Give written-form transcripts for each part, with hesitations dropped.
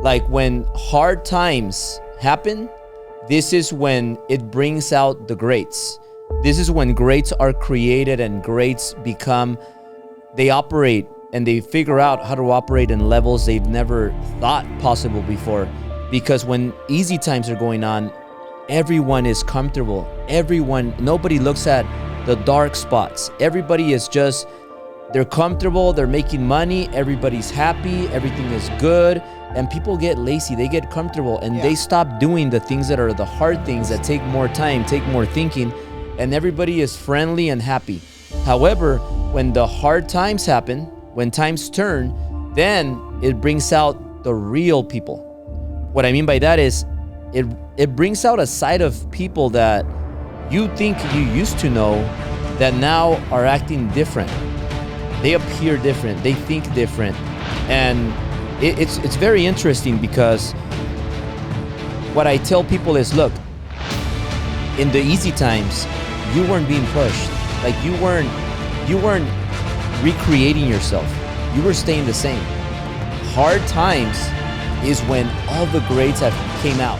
Like when hard times happen, this is when it brings out the greats. This is when greats are created and greats they operate and they figure out how to operate in levels they've never thought possible before. Because when easy times are going on, everyone is comfortable. Nobody looks at the dark spots. Everybody is they're comfortable, they're making money, everybody's happy, everything is good. And people get lazy, they get comfortable, and they stop doing the things that are the hard things that take more time, take more thinking, and everybody is friendly and happy. However, when the hard times happen, when times turn, then it brings out the real people. What I mean by that is it brings out a side of people that you think you used to know that now are acting different. They appear different, they think different, and it's very interesting because what I tell people is, look, in the easy times, you weren't being pushed. Like you weren't recreating yourself. You were staying the same. Hard times is when all the grades have came out.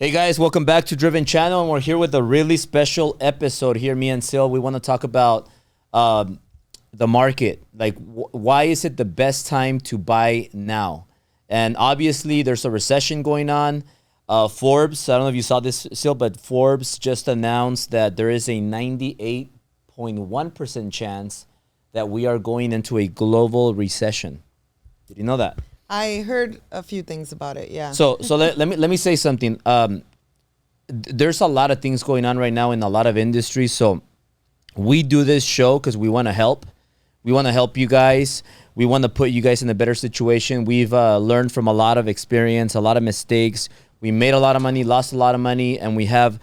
Hey guys, welcome back to Driven Channel, and we're here with a really special episode here. Me and Syl, we want to talk about the market. Like, why is it the best time to buy now? And obviously, there's a recession going on. Forbes, I don't know if you saw this, Syl, but Forbes just announced that there is a 98.1% chance that we are going into a global recession. Did you know that? I heard a few things about it, yeah. So let me say something. There's a lot of things going on right now in a lot of industries. So we do this show because we want to help. We want to help you guys. We want to put you guys in a better situation. We've learned from a lot of experience, a lot of mistakes. We made a lot of money, lost a lot of money, and we have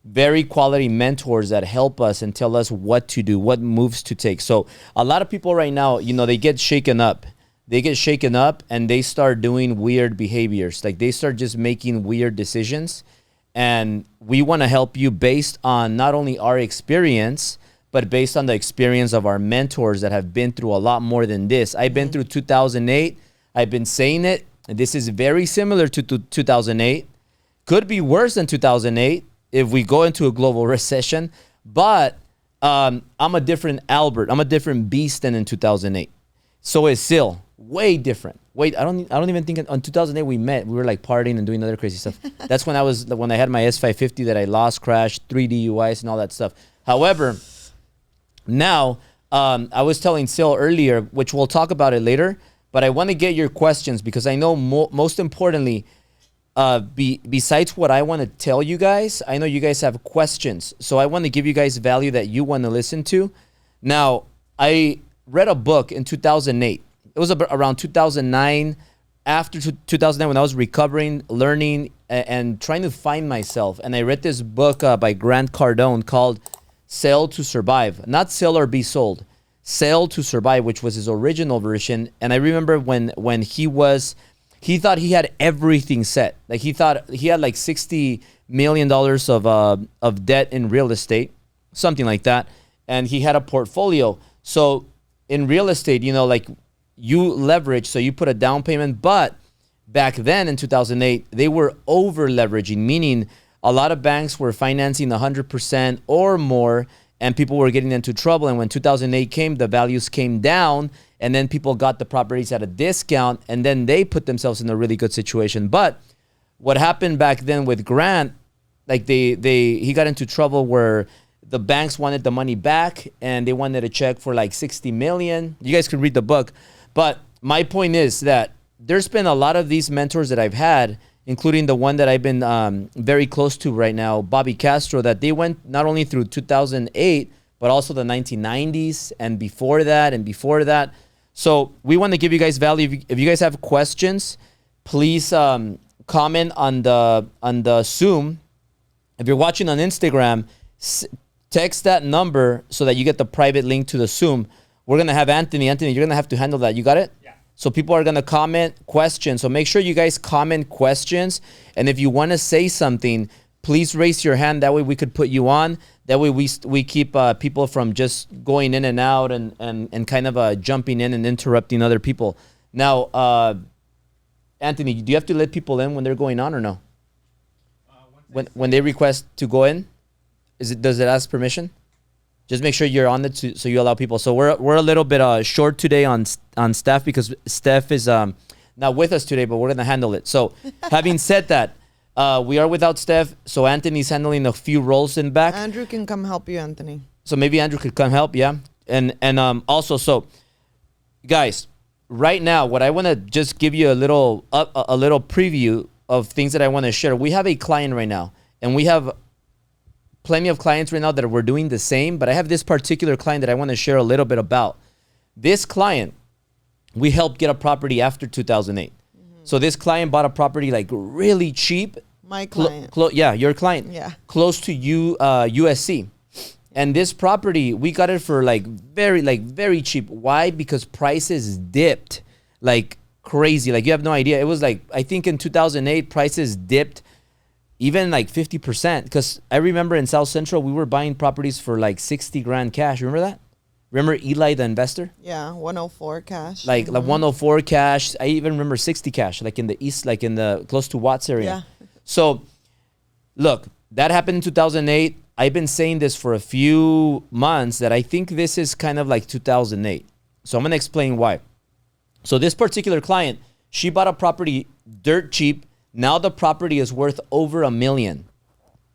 very quality mentors that help us and tell us what to do, what moves to take. So a lot of people right now, they get shaken up. They get shaken up and they start doing weird behaviors. Like they start just making weird decisions. And we want to help you based on not only our experience, but based on the experience of our mentors that have been through a lot more than this. I've been through 2008. I've been saying it. And this is very similar to 2008. Could be worse than 2008 if we go into a global recession. But I'm a different Albert. I'm a different beast than in 2008. So is Syl. Way different. Wait, I don't even think on 2008 we met. We were like partying and doing other crazy stuff. That's when I had my S550 that I lost, crashed, 3 DUIs and all that stuff. However, now I was telling Syl earlier, which we'll talk about it later, but I want to get your questions because I know most importantly, besides what I want to tell you guys, I know you guys have questions. So I want to give you guys value that you want to listen to. Now, I read a book in 2008. It was around 2009, after 2009 when I was recovering, learning, and trying to find myself. And I read this book by Grant Cardone called Sell to Survive. Not Sell or Be Sold. Sell to Survive, which was his original version. And I remember when he thought he had everything set. Like he thought he had like $60 million of debt in real estate, something like that. And he had a portfolio. So in real estate, like you leverage, so you put a down payment, but back then in 2008, they were over leveraging, meaning a lot of banks were financing 100% or more, and people were getting into trouble. And when 2008 came, the values came down, and then people got the properties at a discount, and then they put themselves in a really good situation. But what happened back then with Grant, like he got into trouble where the banks wanted the money back, and they wanted a check for like $60 million. You guys can read the book. But my point is that there's been a lot of these mentors that I've had, including the one that I've been very close to right now, Bobby Castro, that they went not only through 2008, but also the 1990s and before that. So we want to give you guys value. If you guys have questions, please comment on the Zoom. If you're watching on Instagram, Text that number so that you get the private link to the Zoom. We're going to have Anthony. Anthony, you're going to have to handle that. You got it? Yeah. So people are going to comment questions. So make sure you guys comment questions. And if you want to say something, please raise your hand. That way we could put you on. That way we keep people from just going in and out and kind of jumping in and interrupting other people. Now, Anthony, do you have to let people in when they're going on or no? When they request to go in? Does it ask permission? Just make sure you're on it so you allow people. So we're a little bit short today on staff because Steph is not with us today, but we're gonna handle it. So having said that, we are without Steph. So Anthony's handling a few roles in back. Andrew can come help you, Anthony. So maybe Andrew could come help, yeah. And also, so guys, right now, what I want to just give you a little preview of things that I want to share. We have a client right now, and we have plenty of clients right now that we're doing the same, but I have this particular client that I want to share a little bit about. This client, we helped get a property after 2008. So this client bought a property like really cheap. My client. Yeah, your client. Yeah. Close to USC. And this property, we got it for very cheap. Why? Because prices dipped like crazy. Like you have no idea. It was like, I think in 2008, prices dipped even like 50%. Because I remember in South Central, we were buying properties for like 60 grand cash. Remember that? Remember Eli, the investor? Yeah, 104 cash. Like 104 cash. I even remember 60 cash, like in the east, like in the close to Watts area. Yeah. So look, that happened in 2008. I've been saying this for a few months that I think this is kind of like 2008. So I'm going to explain why. So this particular client, she bought a property dirt cheap. Now the property is worth over $1 million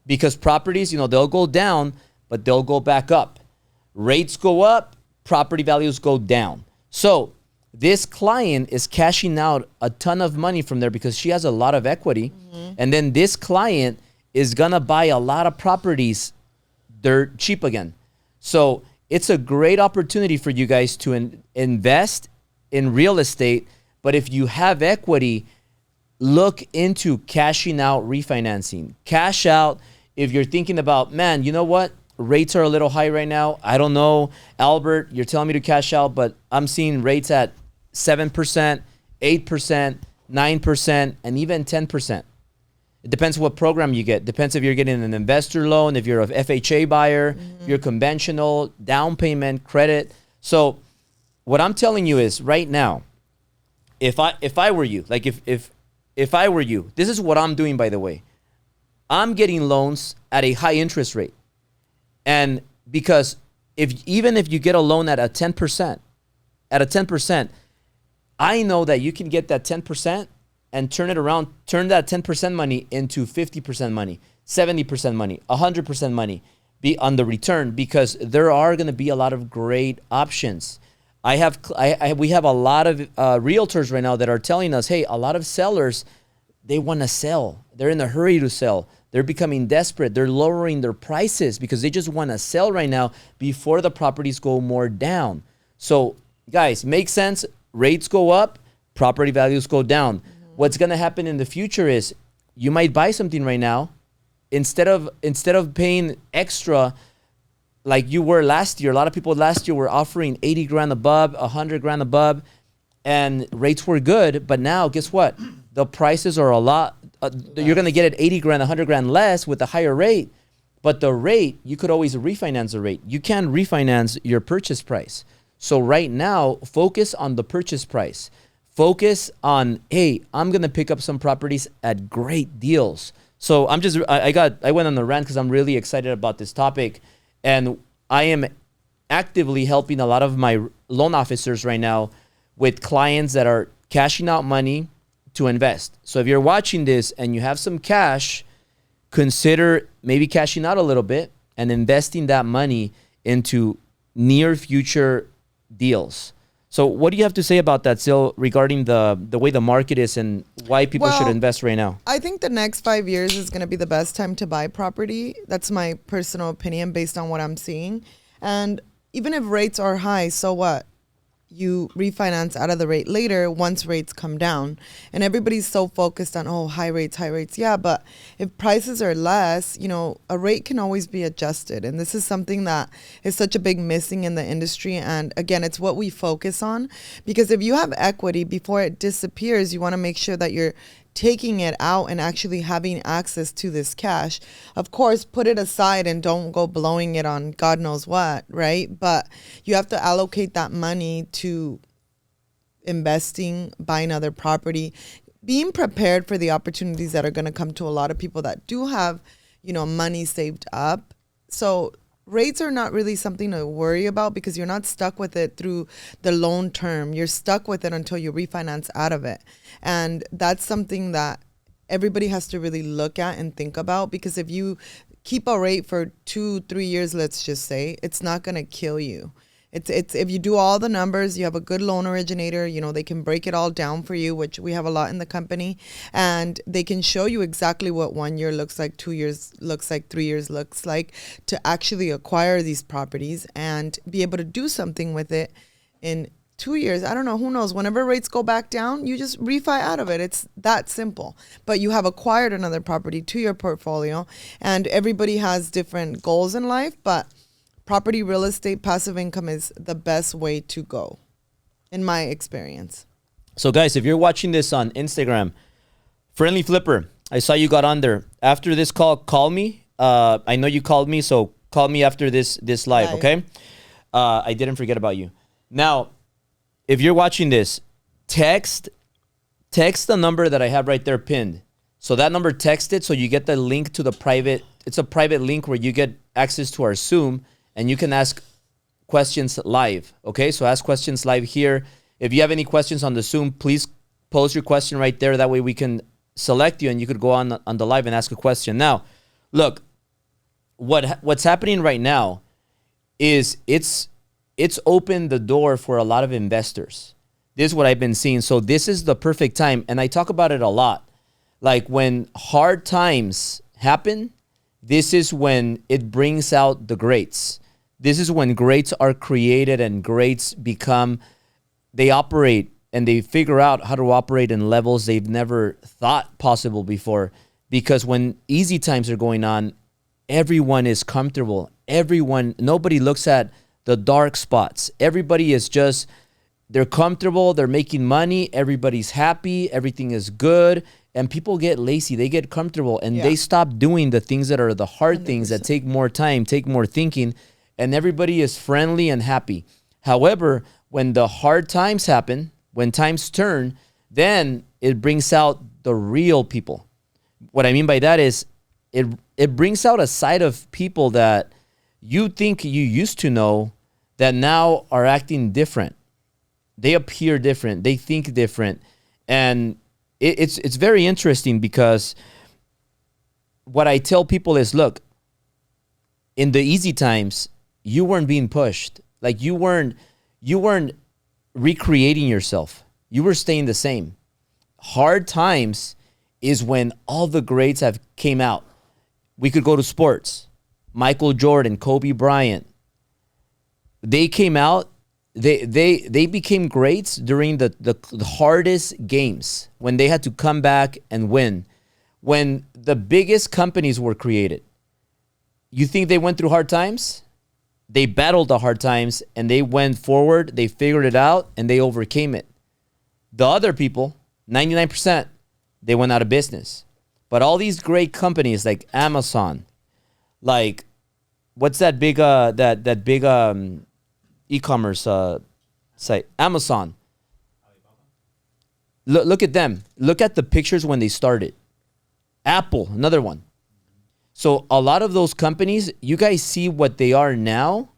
because properties, they'll go down, but they'll go back up. Rates go up, property values go down. So this client is cashing out a ton of money from there because she has a lot of equity. And then this client is going to buy a lot of properties dirt cheap again. So it's a great opportunity for you guys to invest in real estate. But if you have equity, look into cashing out refinancing. Cash out if you're thinking about, man, you know what? Rates are a little high right now. I don't know. Albert, you're telling me to cash out, but I'm seeing rates at 7%, 8%, 9%, and even 10%. It depends what program you get. Depends if you're getting an investor loan, if you're a FHA buyer, you're conventional, down payment, credit. So what I'm telling you is right now, if I were you, like if I were you, this is what I'm doing, by the way. I'm getting loans at a high interest rate. And because even if you get a loan at a 10%, I know that you can get that 10% and turn it around, turn that 10% money into 50% money, 70% money, 100% money be on the return because there are going to be a lot of great options. We have a lot of realtors right now that are telling us, hey, a lot of sellers, they want to sell. They're in a hurry to sell. They're becoming desperate. They're lowering their prices because they just want to sell right now before the properties go more down. So guys, make sense. Rates go up, property values go down. What's going to happen in the future is you might buy something right now instead of paying extra like you were last year. A lot of people last year were offering 80 grand above, 100 grand above, and rates were good. But now, guess what? The prices are a lot. You're going to get it 80 grand, 100 grand less with a higher rate. But the rate, you could always refinance the rate. You can refinance your purchase price. So right now, focus on the purchase price. Focus on, hey, I'm going to pick up some properties at great deals. So I went on the rant because I'm really excited about this topic. And I am actively helping a lot of my loan officers right now with clients that are cashing out money to invest. So if you're watching this and you have some cash, consider maybe cashing out a little bit and investing that money into near future deals. So what do you have to say about that, Syl, regarding the way the market is and why people should invest right now? I think the next 5 years is going to be the best time to buy property. That's my personal opinion based on what I'm seeing. And even if rates are high, so what? you refinance out of the rate later once rates come down. And everybody's so focused on, oh, high rates. Yeah, but if prices are less, you know, a rate can always be adjusted. And this is something that is such a big missing in the industry. And again, it's what we focus on, because if you have equity, before it disappears, you want to make sure that you're taking it out and actually having access to this cash. Of course, put it aside and don't go blowing it on God knows what, right? But you have to allocate that money to investing, buying other property, being prepared for the opportunities that are going to come to a lot of people that do have, you know, money saved up. So rates are not really something to worry about, because you're not stuck with it through the loan term. You're stuck with it until you refinance out of it. And that's something that everybody has to really look at and think about, because if you keep a rate for 2-3 years, let's just say, it's not going to kill you. It's if you do all the numbers, you have a good loan originator, you know, they can break it all down for you, which we have a lot in the company, and they can show you exactly what 1 year looks like, 2 years looks like, 3 years looks like, to actually acquire these properties and be able to do something with it in 2 years. I don't know, who knows? Whenever rates go back down, you just refi out of it. It's that simple. But you have acquired another property to your portfolio, and everybody has different goals in life, but property, real estate, passive income is the best way to go, in my experience. So guys, if you're watching this on Instagram, Friendly Flipper, I saw you got on there. After this call, call me. I know you called me, so call me after this live, okay? I didn't forget about you. Now, if you're watching this, text the number that I have right there pinned. So that number, text it so you get the link to the private. It's a private link where you get access to our Zoom, and you can ask questions live, okay? So ask questions live here. If you have any questions on the Zoom, please post your question right there. That way we can select you and you could go on the live and ask a question. Now, look, what's happening right now is it's opened the door for a lot of investors. This is what I've been seeing. So this is the perfect time, and I talk about it a lot. Like when hard times happen, this is when it brings out the greats. This is when greats are created and greats they operate and they figure out how to operate in levels they've never thought possible before. Because when easy times are going on, everyone is comfortable. Nobody looks at the dark spots. Everybody is just, they're comfortable, they're making money, everybody's happy, everything is good. And people get lazy, they get comfortable, and they stop doing the things that are the hard 100%. Things that take more time, take more thinking, and everybody is friendly and happy. However, when the hard times happen, when times turn, then it brings out the real people. What I mean by that is it brings out a side of people that you think you used to know that now are acting different. They appear different, they think different, and it's very interesting, because what I tell people is, look, in the easy times, you weren't being pushed. Like you weren't recreating yourself. You were staying the same. Hard times is when all the greats have came out. We could go to sports. Michael Jordan, Kobe Bryant. They came out. They became greats during the hardest games, when they had to come back and win, when the biggest companies were created. You think they went through hard times? They battled the hard times and they went forward, they figured it out, and they overcame it. The other people, 99%, they went out of business. But all these great companies like Amazon, like what's that big e-commerce site, Amazon. Look at them. Look at the pictures when they started. Apple, another one. So a lot of those companies, you guys see what they are now,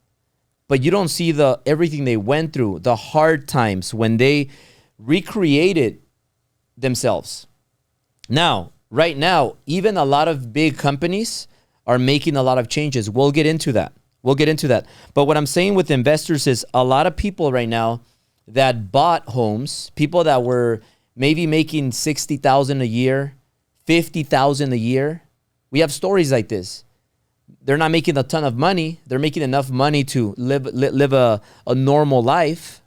but you don't see everything they went through, the hard times when they recreated themselves. Now, right now, even a lot of big companies are making a lot of changes. We'll get into that. But what I'm saying with investors is a lot of people right now that bought homes, people that were maybe making $60,000 a year, $50,000 a year. We have stories like this. They're not making a ton of money. They're making enough money to live a normal life.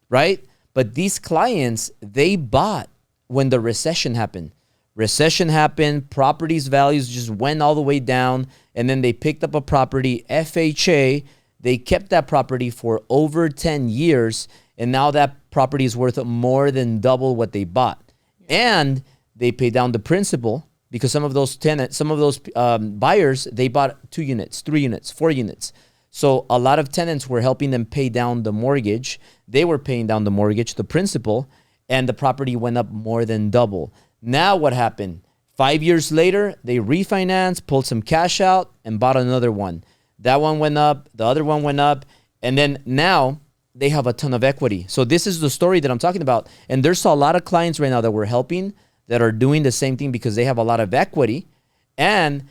right? But these clients, they bought when the recession happened. Recession happened, properties values just went all the way down, and then they picked up a property, FHA, they kept that property for over 10 years, and now that property is worth more than double what they bought. And they pay down the principal because some of those buyers, they bought 2 units, 3 units, 4 units. So a lot of tenants were helping them pay down the mortgage. They were paying down the mortgage, the principal, and the property went up more than double. Now what happened? 5 years later, they refinanced, pulled some cash out, and bought another one. That one went up, the other one went up, and then now they have a ton of equity. So this is the story that I'm talking about. And there's a lot of clients right now that we're helping that are doing the same thing because they have a lot of equity, and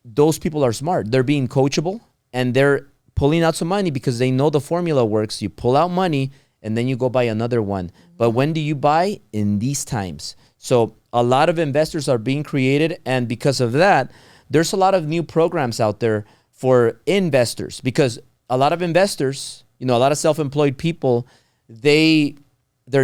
those people are smart. They're being coachable, and they're pulling out some money because they know the formula works. You pull out money, and then you go buy another one. But when do you buy? In these times. So a lot of investors are being created, and because of that, there's a lot of new programs out there for investors, because a lot of investors, a lot of self-employed people, their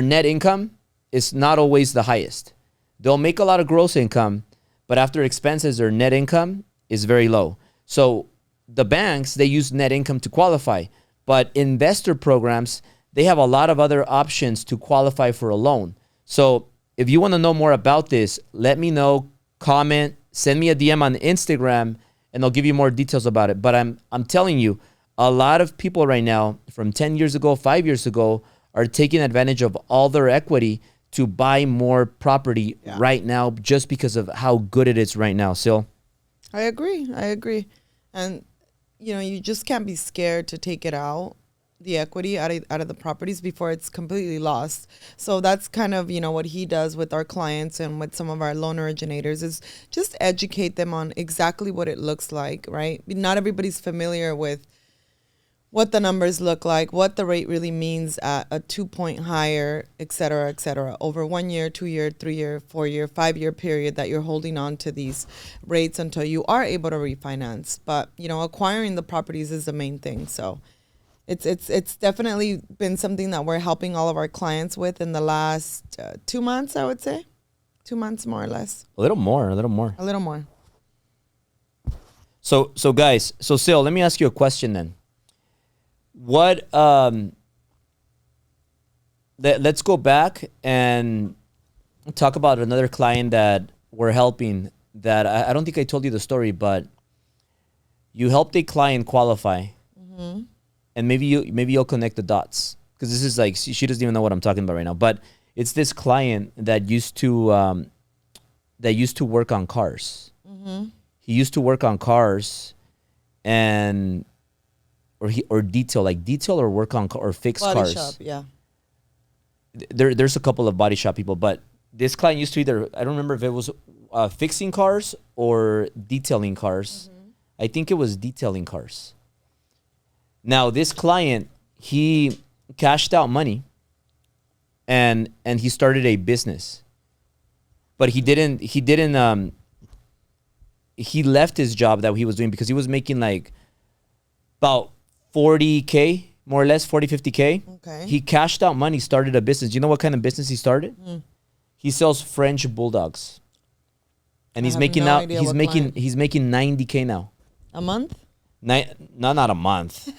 net income is not always the highest. They'll make a lot of gross income, but after expenses, their net income is very low. So the banks, they use net income to qualify, but investor programs, they have a lot of other options to qualify for a loan. So if you want to know more about this, let me know, comment, send me a DM on Instagram, and I'll give you more details about it. But I'm telling you, a lot of people right now from 10 years ago, 5 years ago, are taking advantage of all their equity to buy more property right now just because of how good it is right now. Syl? I agree. And, you just can't be scared to take it out, the equity out of the properties before it's completely lost. So that's kind of, what he does with our clients and with some of our loan originators, is just educate them on exactly what it looks like, right? Not everybody's familiar with what the numbers look like, what the rate really means at a 2-point higher, et cetera, over 1 year, 2 year, 3 year, 4 year, 5 year period that you're holding on to these rates until you are able to refinance. But, acquiring the properties is the main thing. So it's definitely been something that we're helping all of our clients with in the last 2 months, I would say. 2 months, more or less. A little more. So guys, Syl, let me ask you a question then. What let's go back and talk about another client that we're helping, that I don't think I told you the story, but you helped a client qualify. Mm-hmm. And maybe you'll connect the dots, because this is like, she doesn't even know what I'm talking about right now, but it's this client that used to work on cars. Mm-hmm. He used to work on cars, or detail or work on or fix body cars. Shop, yeah. There's a couple of body shop people, but this client used to either, I don't remember if it was fixing cars or detailing cars. Mm-hmm. I think it was detailing cars. Now this client, he cashed out money and he started a business, but he left his job that he was doing because he was making like about 40K, more or less 50K. Okay. He cashed out money, started a business. Do you know what kind of business he started? He sells French bulldogs. And he's making 90K now. A month? Not a month.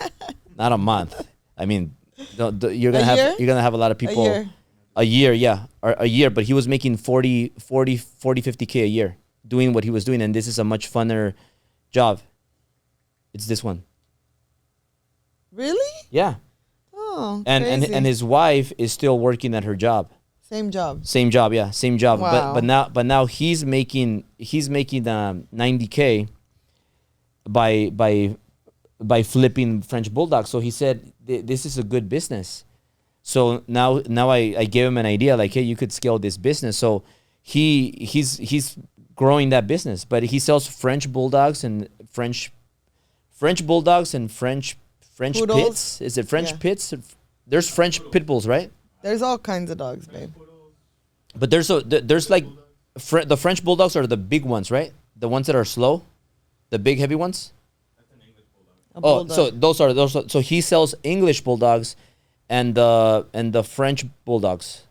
Not a month. I mean, you're gonna have a lot of people. A year, yeah, or a year. But he was making 40, 50K a year doing what he was doing, and this is a much funner job. It's this one. Really? Yeah. Oh, and his wife is still working at her job. Same job. Yeah, same job. Wow. But now he's making 90K by flipping French bulldogs. So he said this is a good business. So now I gave him an idea, like, hey, you could scale this business. So he's growing that business, but he sells French bulldogs and French Poodles? pits. Is it French pits? There's French pit bulls, right? There's all kinds of dogs, babe. But there's like the French bulldogs are the big ones, right? The ones that are slow, the big heavy ones. A bulldog. So those are so he sells English bulldogs, and the French bulldogs.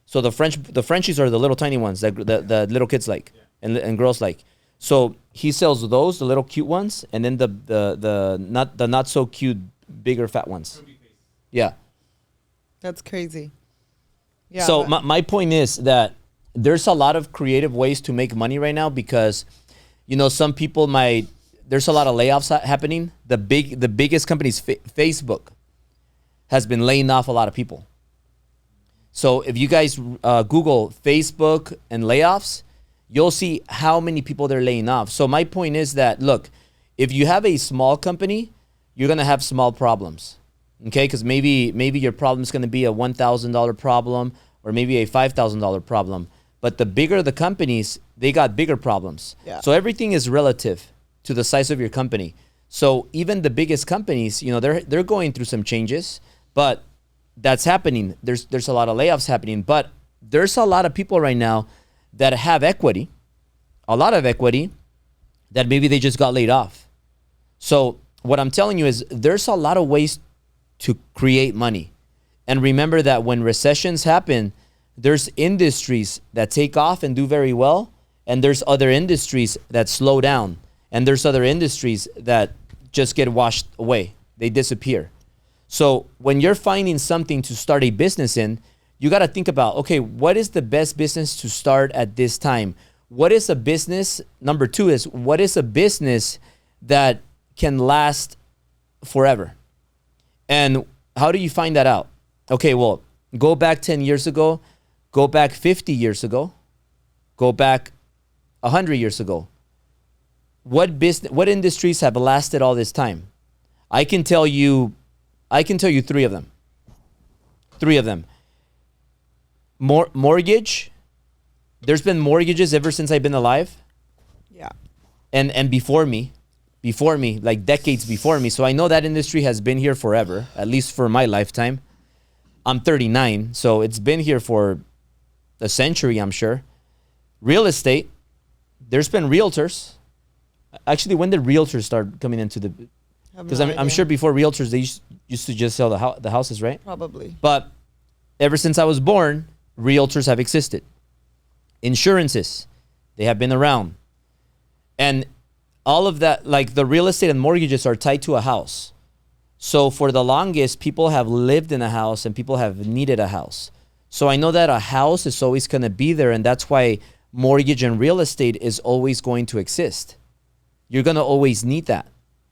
So the Frenchies are the little tiny ones that the little kids like and girls like. So he sells those, the little cute ones, and then the not so cute bigger fat ones. Yeah. That's crazy. Yeah. So my point is that there's a lot of creative ways to make money right now because, you know, some people there's a lot of layoffs happening. The biggest companies, Facebook, has been laying off a lot of people. So if you guys Google Facebook and layoffs, you'll see how many people they're laying off. So my point is that, look, if you have a small company, you're going to have small problems, okay? Because maybe your problem is going to be a $1,000 problem or maybe a $5,000 problem. But the bigger the companies, they got bigger problems. Yeah. So everything is relative to the size of your company. So even the biggest companies, you know, they're going through some changes, but that's happening. There's a lot of layoffs happening, but there's a lot of people right now that have equity, a lot of equity, that maybe they just got laid off. So what I'm telling you is there's a lot of ways to create money. And remember that when recessions happen, there's industries that take off and do very well, and there's other industries that slow down, and there's other industries that just get washed away. They disappear. So when you're finding something to start a business in, you got to think about, okay, what is the best business to start at this time? What is a business? Number two is, what is a business that can last forever? And how do you find that out? Okay, well, go back 10 years ago, go back 50 years ago, go back 100 years ago. What industries have lasted all this time? I can tell you three of them. Mortgage. There's been mortgages ever since I've been alive. Yeah. And before me, like decades before me. So I know that industry has been here forever, at least for my lifetime. I'm 39, so it's been here for a century, I'm sure. Real estate. There's been realtors. Actually, when did realtors start coming into the... Because I'm sure before realtors, they used to just sell the houses, right? Probably. But ever since I was born, realtors have existed. Insurances, they have been around. And all of that, like the real estate and mortgages are tied to a house. So for the longest, people have lived in a house and people have needed a house. So I know that a house is always going to be there, and that's why mortgage and real estate is always going to exist. You're going to always need that.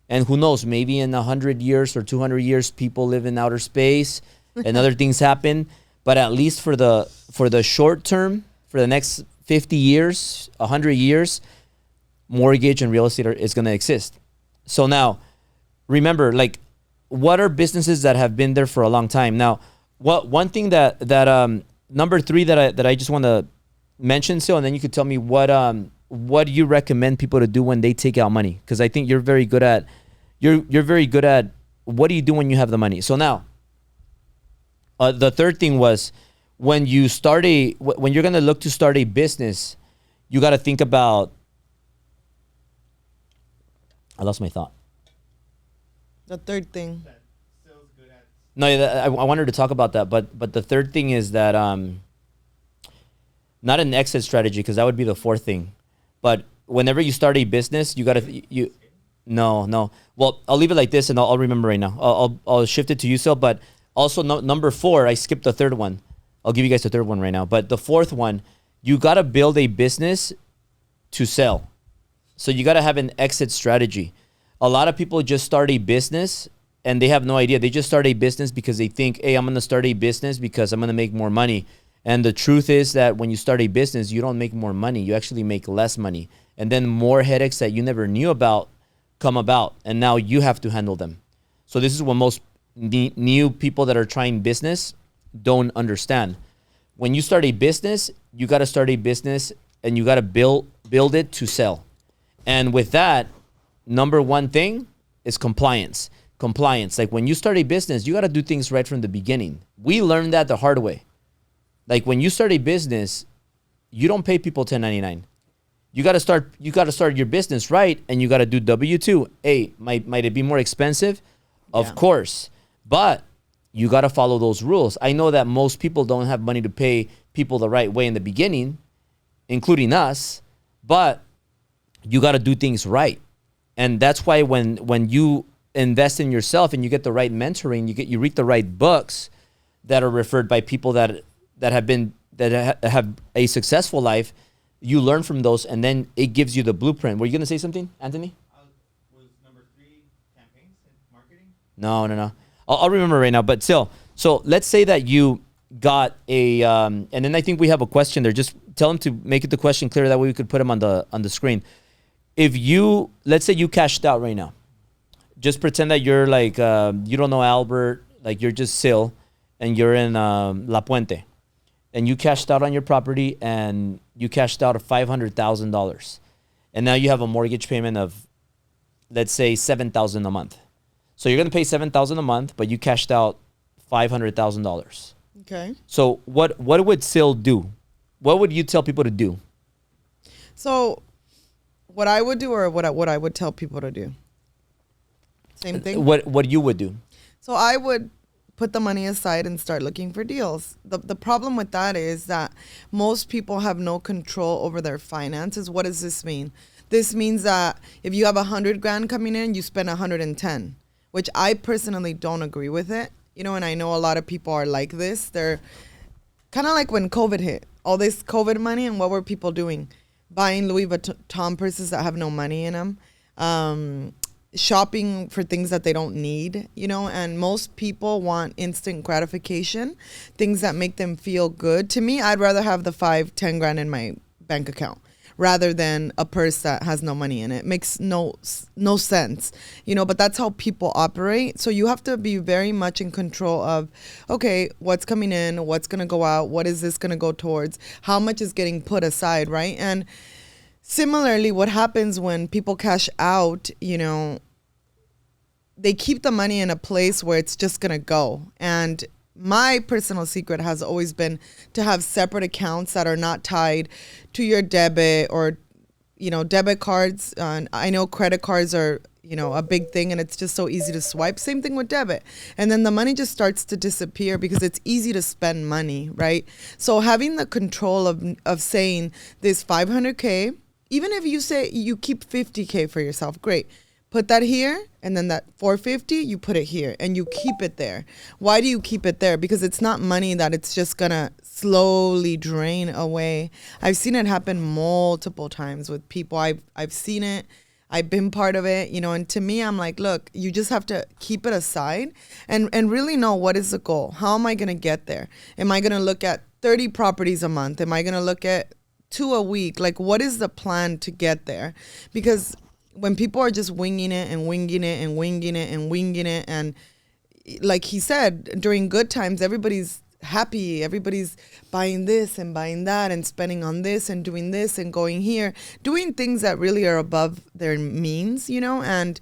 And who knows, maybe in 100 years or 200 years, people live in outer space and other things happen. But at least for the short term, for the next 50 years, 100 years, mortgage and real estate is going to exist. So now, remember, like, what are businesses that have been there for a long time? Now, one thing that number three that I just want to mention, Syl, and then you could tell me what do you recommend people to do when they take out money? Because I think you're very good at what do you do when you have the money? So now, the third thing was when you're going to look to start a business, you got to think about. I lost my thought. The third thing. No, I wanted to talk about that, but the third thing is that not an exit strategy, because that would be the fourth thing. But whenever you start a business, no. Well, I'll leave it like this, and I'll remember right now. I'll shift it to you, Syl. But also number four, I skipped the third one. I'll give you guys the third one right now. But the fourth one, you got to build a business to sell. So you got to have an exit strategy. A lot of people just start a business and they have no idea. They just start a business because they think, hey, I'm going to start a business because I'm going to make more money. And the truth is that when you start a business, you don't make more money. You actually make less money. And then more headaches that you never knew about come about. And now you have to handle them. So this is what most new people that are trying business don't understand. When you start a business, you got to start a business and you got to build it to sell. And with that, number one thing is compliance. Like when you start a business, you got to do things right from the beginning. We learned that the hard way. Like when you start a business, you don't pay people $10.99. You got to start your business right, and you got to do W-2. Hey, might it be more expensive? Of course. But you got to follow those rules. I know that most people don't have money to pay people the right way in the beginning, including us, but you got to do things right. And that's why when you invest in yourself and you get the right mentoring, you read the right books that are referred by people that have a successful life, you learn from those, and then it gives you the blueprint. Were you going to say something, Anthony? Was number 3 campaigns and marketing? No. I'll remember right now. But still, so let's say that you got a, and then I think we have a question there. Just tell them to make it the question clear. That way we could put them on the screen. If you, let's say you cashed out right now, just pretend that you're like, you don't know Albert, like you're just Syl, and you're in La Puente, and you cashed out on your property, and you cashed out $500,000, and now you have a mortgage payment of, let's say, $7,000 a month. So you're gonna pay $7,000 a month, but you cashed out $500,000. Okay. So what would Syl do? What would you tell people to do? So what I would do, or what I would tell people to do? Same thing? What you would do? So I would put the money aside and start looking for deals. The problem with that is that most people have no control over their finances. What does this mean? This means that if you have $100,000 coming in, you spend 110, which I personally don't agree with it. You know, and I know a lot of people are like this. They're kind of like when COVID hit, all this COVID money, and what were people doing? Buying Louis Vuitton purses that have no money in them. Shopping for things that they don't need, you know, and most people want instant gratification, things that make them feel good. To me, I'd rather have the 5-10 grand in my bank account rather than a purse that has no money in it. Makes no sense, you know, but that's how people operate. So you have to be very much in control of, okay, what's coming in, what's going to go out, what is this going to go towards, how much is getting put aside, right? And similarly, what happens when people cash out, you know, they keep the money in a place where it's just going to go. And my personal secret has always been to have separate accounts that are not tied to your debit or, you know, debit cards. I know credit cards are, you know, a big thing, and it's just so easy to swipe. Same thing with debit. And then the money just starts to disappear because it's easy to spend money, right? So having the control of saying this 500K, even if you say you keep 50K for yourself, great. Put that here, and then that 450, you put it here, and you keep it there. Why do you keep it there? Because it's not money that it's just gonna slowly drain away. I've seen it happen multiple times with people. I've seen it. I've been part of it, you know, and to me, I'm like, look, you just have to keep it aside and really know what is the goal. How am I gonna get there? Am I gonna look at 30 properties a month? Am I gonna look at 2 a week? Like, what is the plan to get there? Because when people are just winging it and winging it and winging it and winging it, and like he said, during good times, everybody's happy, everybody's buying this and buying that and spending on this and doing this and going here, doing things that really are above their means, you know, and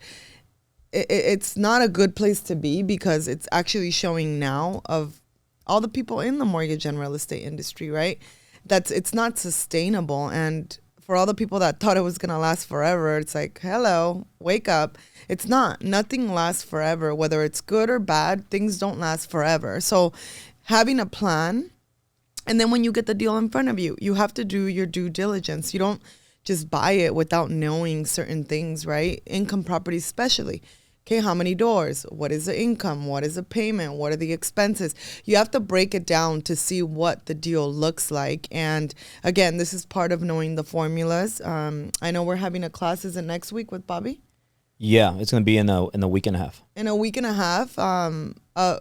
it's not a good place to be, because it's actually showing now of all the people in the mortgage and real estate industry, right? It's not sustainable. And for all the people that thought it was going to last forever, it's like, hello, wake up. It's not. Nothing lasts forever. Whether it's good or bad, things don't last forever. So having a plan, and then when you get the deal in front of you, you have to do your due diligence. You don't just buy it without knowing certain things, right? Income properties especially. Okay, how many doors? What is the income? What is the payment? What are the expenses? You have to break it down to see what the deal looks like. And again, this is part of knowing the formulas. I know we're having a class, is it next week with Bobby? Yeah, it's going to be in a week and a half. In a week and a half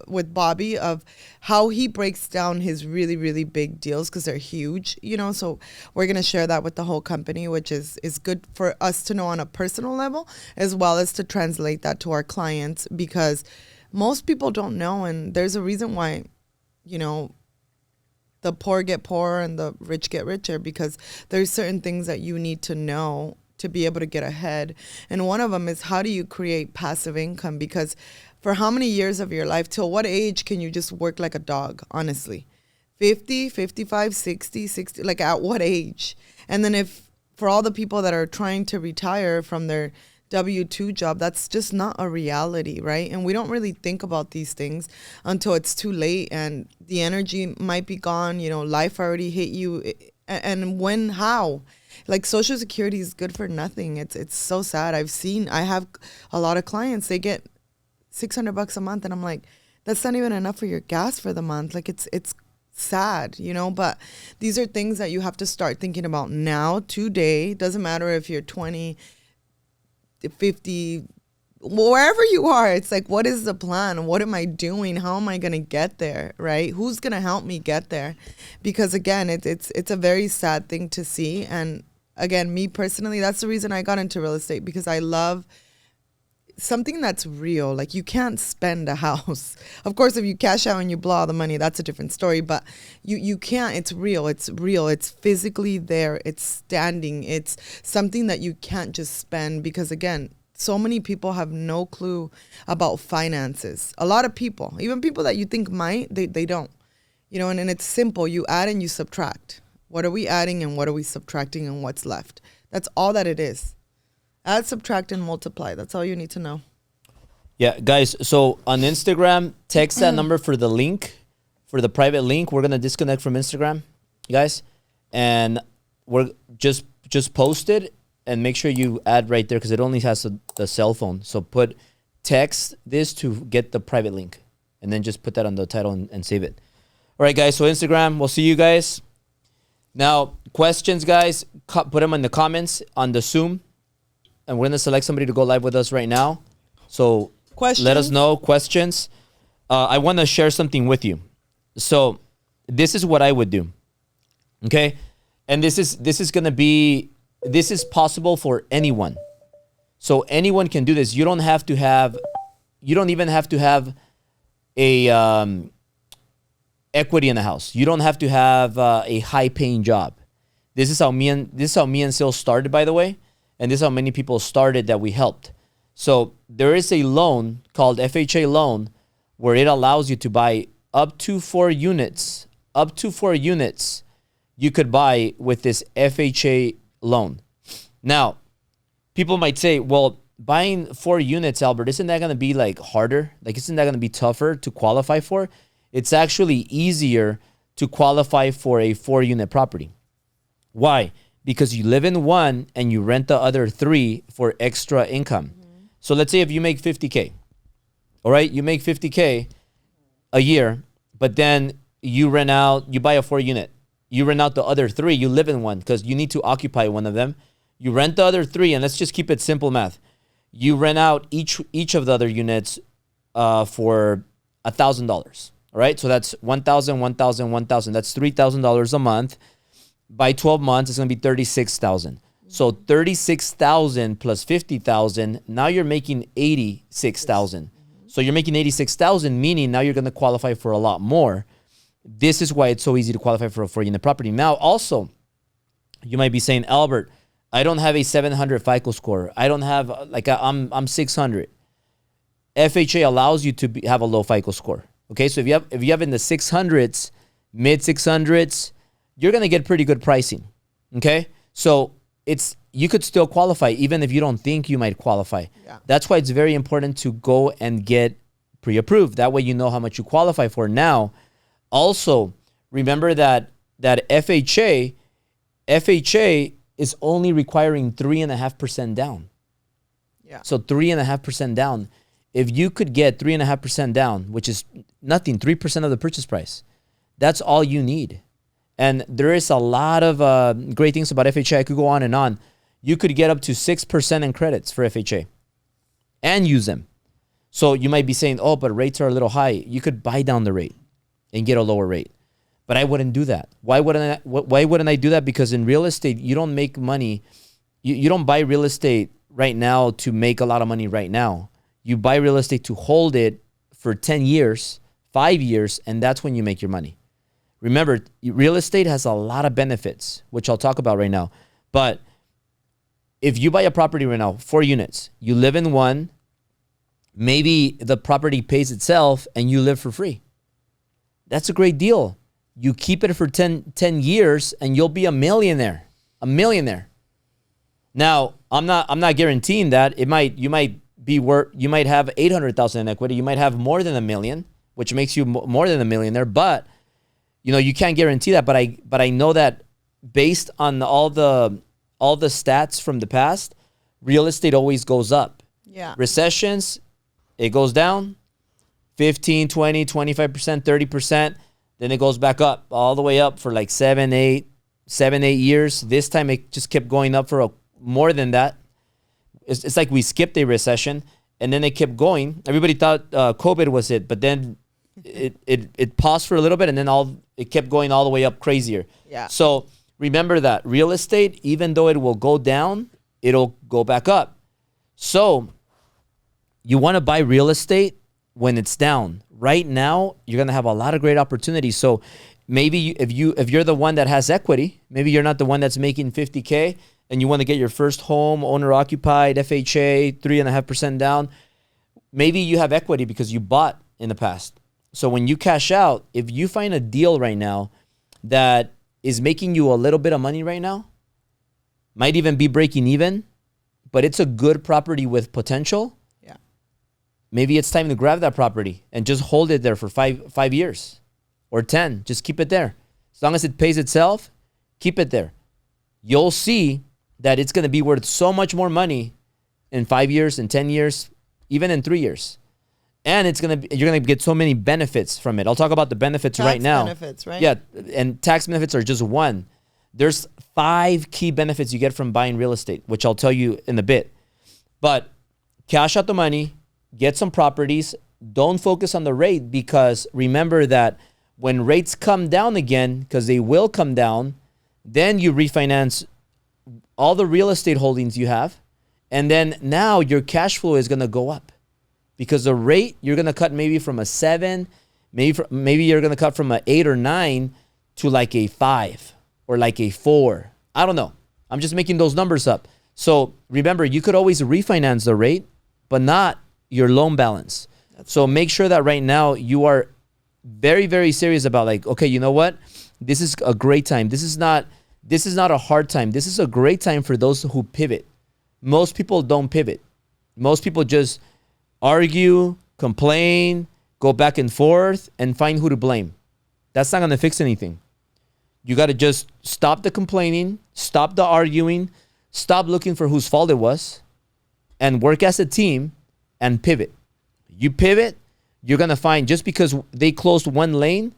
with Bobby, of how he breaks down his really, really big deals, because they're huge, you know. So we're going to share that with the whole company, which is good for us to know on a personal level, as well as to translate that to our clients, because most people don't know. And there's a reason why, you know, the poor get poorer and the rich get richer, because there's certain things that you need to know to be able to get ahead. And one of them is, how do you create passive income? Because for how many years of your life, till what age can you just work like a dog, honestly? 50, 55, 60, like at what age? And then if for all the people that are trying to retire from their W-2 job. That's just not a reality, right? And we don't really think about these things until it's too late and the energy might be gone. You know, life already hit you. And when, how? Like Social Security is good for nothing. It's so sad. I have a lot of clients, they get $600 a month and I'm like, that's not even enough for your gas for the month. Like it's sad, you know, but these are things that you have to start thinking about now, today. Doesn't matter if you're 20, 50, wherever you are. It's like, what is the plan? What am I doing? How am I going to get there? Right? Who's going to help me get there? Because again, it's a very sad thing to see. And again, me personally, that's the reason I got into real estate, because I love something that's real. Like, you can't spend a house. Of course, if you cash out and you blow all the money, that's a different story, but you can't. It's real. It's physically there. It's standing. It's something that you can't just spend, because again, so many people have no clue about finances. A lot of people, even people that you think might, they don't, you know, and it's simple. You add and you subtract. What are we adding and what are we subtracting and what's left? That's all that it is. Add, subtract, and multiply. That's all you need to know. Yeah, guys. So on Instagram, text that number for the link, for the private link. We're gonna disconnect from Instagram, guys, and we're just post it and make sure you add right there, because it only has the cell phone. So text this to get the private link, and then just put that on the title and save it. All right, guys. So Instagram, we'll see you guys. Now, questions, guys. Put them in the comments on the Zoom. And we're going to select somebody to go live with us right now. So let us know questions. I want to share something with you. So this is what I would do. Okay? And this is possible for anyone. So anyone can do this. You don't even have to have a equity in the house. You don't have to have a high paying job. This is how me and Syl started, by the way. And this is how many people started that we helped. So there is a loan called FHA loan where it allows you to buy up to 4 units. Up to 4 units you could buy with this FHA loan. Now, people might say, well, buying 4 units, Albert, isn't that going to be like harder? Like, isn't that going to be tougher to qualify for? It's actually easier to qualify for a 4-unit property. Why? Because you live in one and you rent the other 3 for extra income. Mm-hmm. So let's say if you make $50K, all right, you make $50K a year, but then you buy a 4-unit. You rent out the other 3, you live in one because you need to occupy one of them. You rent the other 3, and let's just keep it simple math. You rent out each of the other units for $1,000, all right? So that's $1,000, $1,000, $1,000. That's $3,000 a month. By 12 months, it's going to be $36,000. So $36,000 plus $50,000. Now you're making $86,000. So you're making $86,000, meaning now you're going to qualify for a lot more. This is why it's so easy to qualify for a 4-unit property. Now, also, you might be saying, Albert, I don't have a 700 FICO score. I don't have I'm 600. FHA allows you to have a low FICO score. Okay, so if you have in the 600s, mid 600s. You're going to get pretty good pricing, okay? So you could still qualify even if you don't think you might qualify. Yeah. That's why it's very important to go and get pre-approved. That way you know how much you qualify for. Now, also, remember that FHA is only requiring 3.5% down. Yeah. So 3.5% down. If you could get 3.5% down, which is nothing, 3% of the purchase price, that's all you need. And there is a lot of great things about FHA. I could go on and on. You could get up to 6% in credits for FHA and use them. So you might be saying, oh, but rates are a little high. You could buy down the rate and get a lower rate. But I wouldn't do that. Why wouldn't I do that? Because in real estate, you don't make money. You don't buy real estate right now to make a lot of money right now. You buy real estate to hold it for 10 years, 5 years, and that's when you make your money. Remember, real estate has a lot of benefits, which I'll talk about right now. But if you buy a property right now, 4 units, you live in one, maybe the property pays itself and you live for free. That's a great deal. You keep it for 10 years and you'll be a millionaire. A millionaire. Now, I'm not guaranteeing that. You might have 800,000 in equity. You might have more than $1 million, which makes you more than a millionaire. But you can't guarantee that. But I know that based on all the stats from the past, real estate always goes up. Yeah. Recessions, it goes down 15, 20, 25%, 30%. Then it goes back up all the way up for like 7-8 years. This time it just kept going up for more than that. It's like we skipped a recession and then it kept going. Everybody thought COVID was it, but then it paused for a little bit and then it kept going all the way up crazier. Yeah. So remember that real estate, even though it will go down, it'll go back up. So you want to buy real estate when it's down. Right now, you're going to have a lot of great opportunities. So maybe if you're the one that has equity, maybe you're not the one that's making $50K and you want to get your first home, owner occupied, FHA, 3.5% down. Maybe you have equity because you bought in the past. So when you cash out, if you find a deal right now that is making you a little bit of money right now, might even be breaking even, but it's a good property with potential. Yeah. Maybe it's time to grab that property and just hold it there for five years or 10. Just keep it there. As long as it pays itself, keep it there. You'll see that it's going to be worth so much more money in 5 years, in 10 years, even in 3 years. And you're going to get so many benefits from it. I'll talk about the benefits right now. Tax benefits, right? Yeah, and tax benefits are just one. There's 5 key benefits you get from buying real estate, which I'll tell you in a bit. But cash out the money, get some properties. Don't focus on the rate because remember that when rates come down again, because they will come down, then you refinance all the real estate holdings you have. And then now your cash flow is going to go up because the rate you're going to cut maybe from a 7, maybe you're going to cut from an 8 or 9 to like a 5 or like a 4. I don't know. I'm just making those numbers up. So remember, you could always refinance the rate, but not your loan balance. So make sure that right now you are very, very serious about like, okay, you know what? This is a great time. This is not a hard time. This is a great time for those who pivot. Most people don't pivot. Most people just argue, complain, go back and forth, and find who to blame. That's not going to fix anything. You got to just stop the complaining, stop the arguing, stop looking for whose fault it was, and work as a team and pivot. You pivot, you're going to find, just because they closed one lane,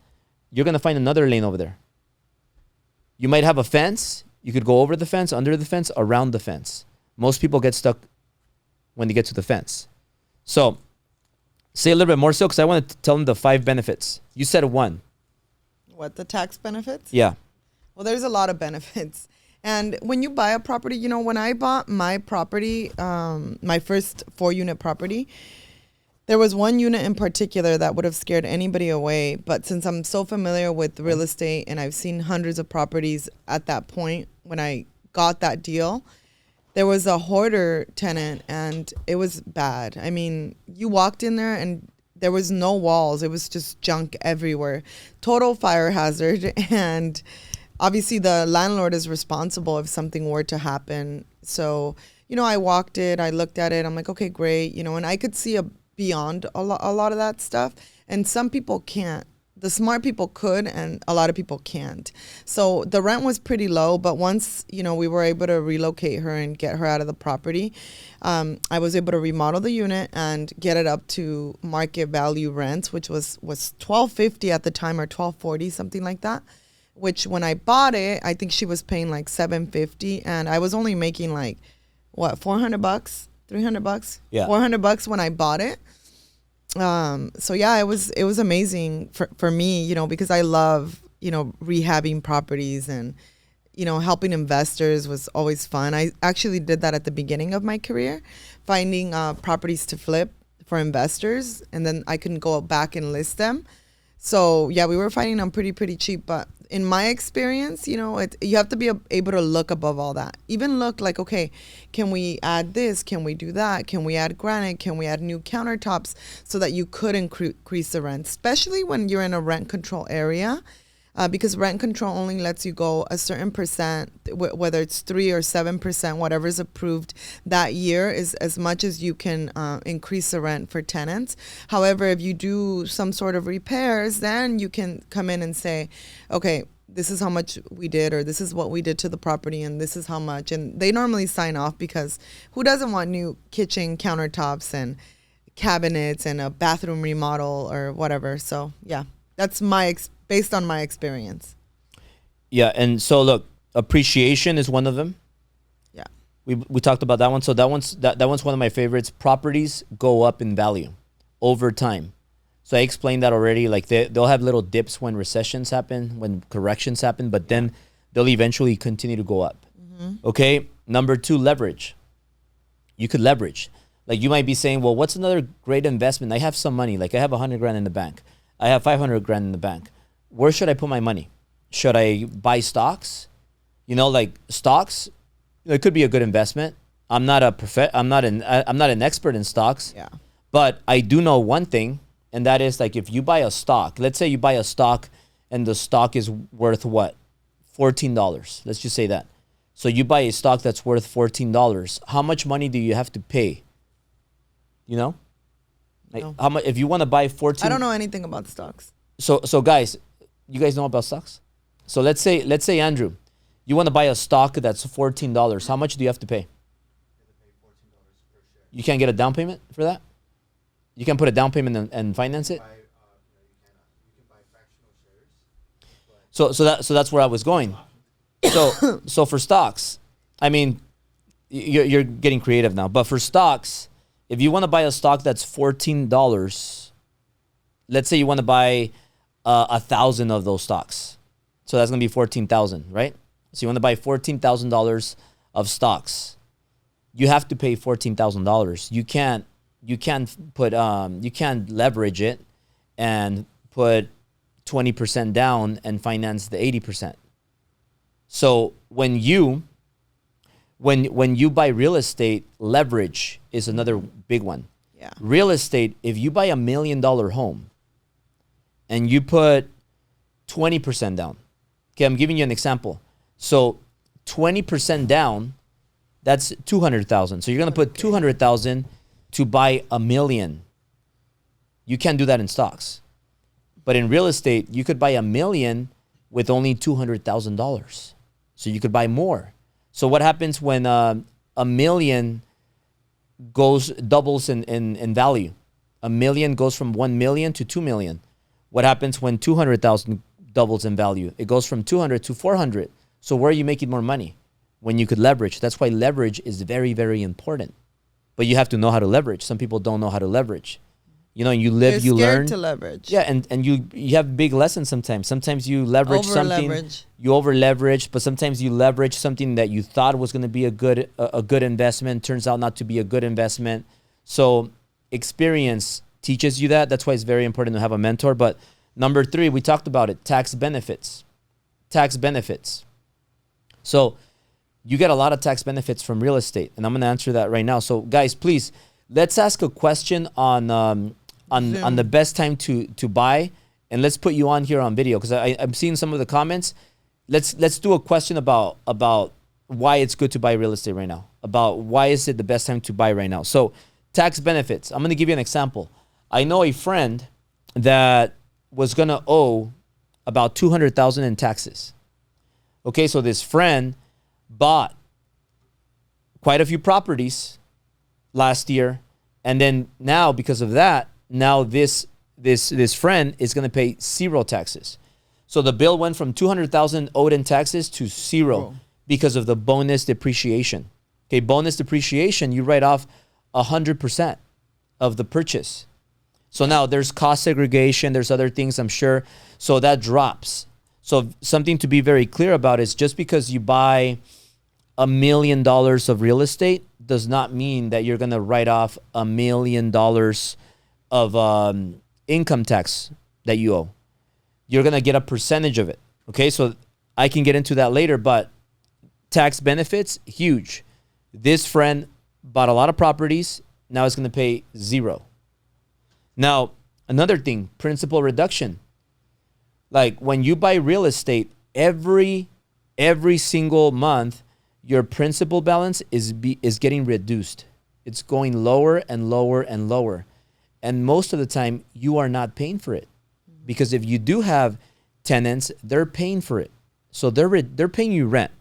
you're going to find another lane over there. You might have a fence. You could go over the fence, under the fence, around the fence. Most people get stuck when they get to the fence. So say a little bit more so because I want to tell them the 5 benefits. You said 1. What, the tax benefits? Yeah. Well, there's a lot of benefits. And when you buy a property, when I bought my property, my first 4-unit property, there was one unit in particular that would have scared anybody away. But since I'm so familiar with real estate and I've seen hundreds of properties at that point when I got that deal, there was a hoarder tenant and it was bad. I mean, you walked in there and there was no walls. It was just junk everywhere. Total fire hazard. And obviously the landlord is responsible if something were to happen. So, I walked it, I looked at it. I'm like, okay, great. And I could see beyond a lot of that stuff. And some people can't. The smart people could, and a lot of people can't. So the rent was pretty low, but once, we were able to relocate her and get her out of the property, I was able to remodel the unit and get it up to market value rents, which was $1,250 at the time, or $1,240, something like that. Which when I bought it, I think she was paying like $750, and I was only making like, what, $400, $300? Yeah. $400 when I bought it. So yeah, it was amazing for me, because I love, rehabbing properties and, helping investors was always fun. I actually did that at the beginning of my career, finding properties to flip for investors, and then I can go back and list them. So yeah, we were finding them pretty cheap, but in my experience, you have to be able to look above all that. Even look like, okay, can we add this? Can we do that? Can we add granite? Can we add new countertops so that you could increase the rent, especially when you're in a rent control area? because rent control only lets you go a certain percent, whether it's 3 or 7%, whatever's approved that year is as much as you can increase the rent for tenants. However, if you do some sort of repairs, then you can come in and say, okay, this is how much we did, or this is what we did to the property, and this is how much. And they normally sign off, because who doesn't want new kitchen countertops and cabinets and a bathroom remodel or whatever? So yeah, that's based on my experience. Yeah, and so look, appreciation is one of them. Yeah. We talked about that one. So that one's one of my favorites. Properties go up in value over time. So I explained that already. Like they'll have little dips when recessions happen, when corrections happen, but then they'll eventually continue to go up. Okay. Number 2, leverage. You could leverage. Like you might be saying, well, what's another great investment? I have some money. Like I have 100 grand in the bank. I have 500 grand in the bank. Where should I put my money? Should I buy stocks? You know, like stocks, it could be a good investment. I'm not an expert in stocks. Yeah. But I do know one thing, and that is like if you buy a stock, let's say you buy a stock and the stock is worth what? $14. Let's just say that. So you buy a stock that's worth $14. How much money do you have to pay? You know? Like No. how much if you want to buy 14? I don't know anything about stocks. So guys, you guys know about stocks? So let's say Andrew, you want to buy a stock that's $14. How much do you have to pay? You can't get a down payment for that? You can put a down payment and finance it? So that's where I was going. So for stocks, I mean, you're getting creative now, but for stocks, if you want to buy a stock that's $14, let's say you want to buy 1,000 of those stocks. So that's going to be 14,000, right? So you want to buy $14,000 of stocks. You have to pay $14,000. You can't leverage it and put 20% down and finance the 80%. So when you buy real estate, leverage is another big one. Yeah. Real estate, if you buy $1 million home and you put 20% down. Okay, I'm giving you an example. So 20% down, that's 200,000. So you're going to put 200,000 to buy $1 million. You can't do that in stocks. But in real estate, you could buy $1 million with only $200,000. So you could buy more. So what happens when $1 million doubles in value? $1 million goes from 1 million to 2 million. What happens when 200,000 doubles in value? It goes from 200 to 400. So where are you making more money? When you could leverage. That's why leverage is very, very important. But you have to know how to leverage. Some people don't know how to leverage. You know, you live, you learn. To leverage. Yeah, and you have big lessons sometimes. Sometimes you leverage something. Over-leverage. You over leverage, but sometimes you leverage something that you thought was going to be a good investment, turns out not to be a good investment. So experience teaches you that. That's why it's very important to have a mentor. But number 3, we talked about it, tax benefits. Tax benefits. So you get a lot of tax benefits from real estate, and I'm going to answer that right now. So guys, please, let's ask a question on the best time to buy, and let's put you on here on video because I'm seeing some of the comments. Let's do a question about why it's good to buy real estate right now. About why is it the best time to buy right now. So tax benefits. I'm going to give you an example. I know a friend that was going to owe about $200,000 in taxes. Okay, so this friend bought quite a few properties last year, and then now because of that, now this friend is going to pay 0 taxes. So the bill went from $200,000 owed in taxes to 0 because of the bonus depreciation. Okay, bonus depreciation, you write off 100% of the purchase. So now there's cost segregation, there's other things, I'm sure. So that drops. So something to be very clear about is just because you buy $1 million of real estate does not mean that you're going to write off $1 million of income tax that you owe. You're going to get a percentage of it. Okay, so I can get into that later, but tax benefits, huge. This friend bought a lot of properties. Now it's going to pay 0. Now, another thing, principal reduction. Like when you buy real estate, every single month, your principal balance is getting reduced. It's going lower and lower and lower. And most of the time, you are not paying for it. Because if you do have tenants, they're paying for it. So they're paying you rent.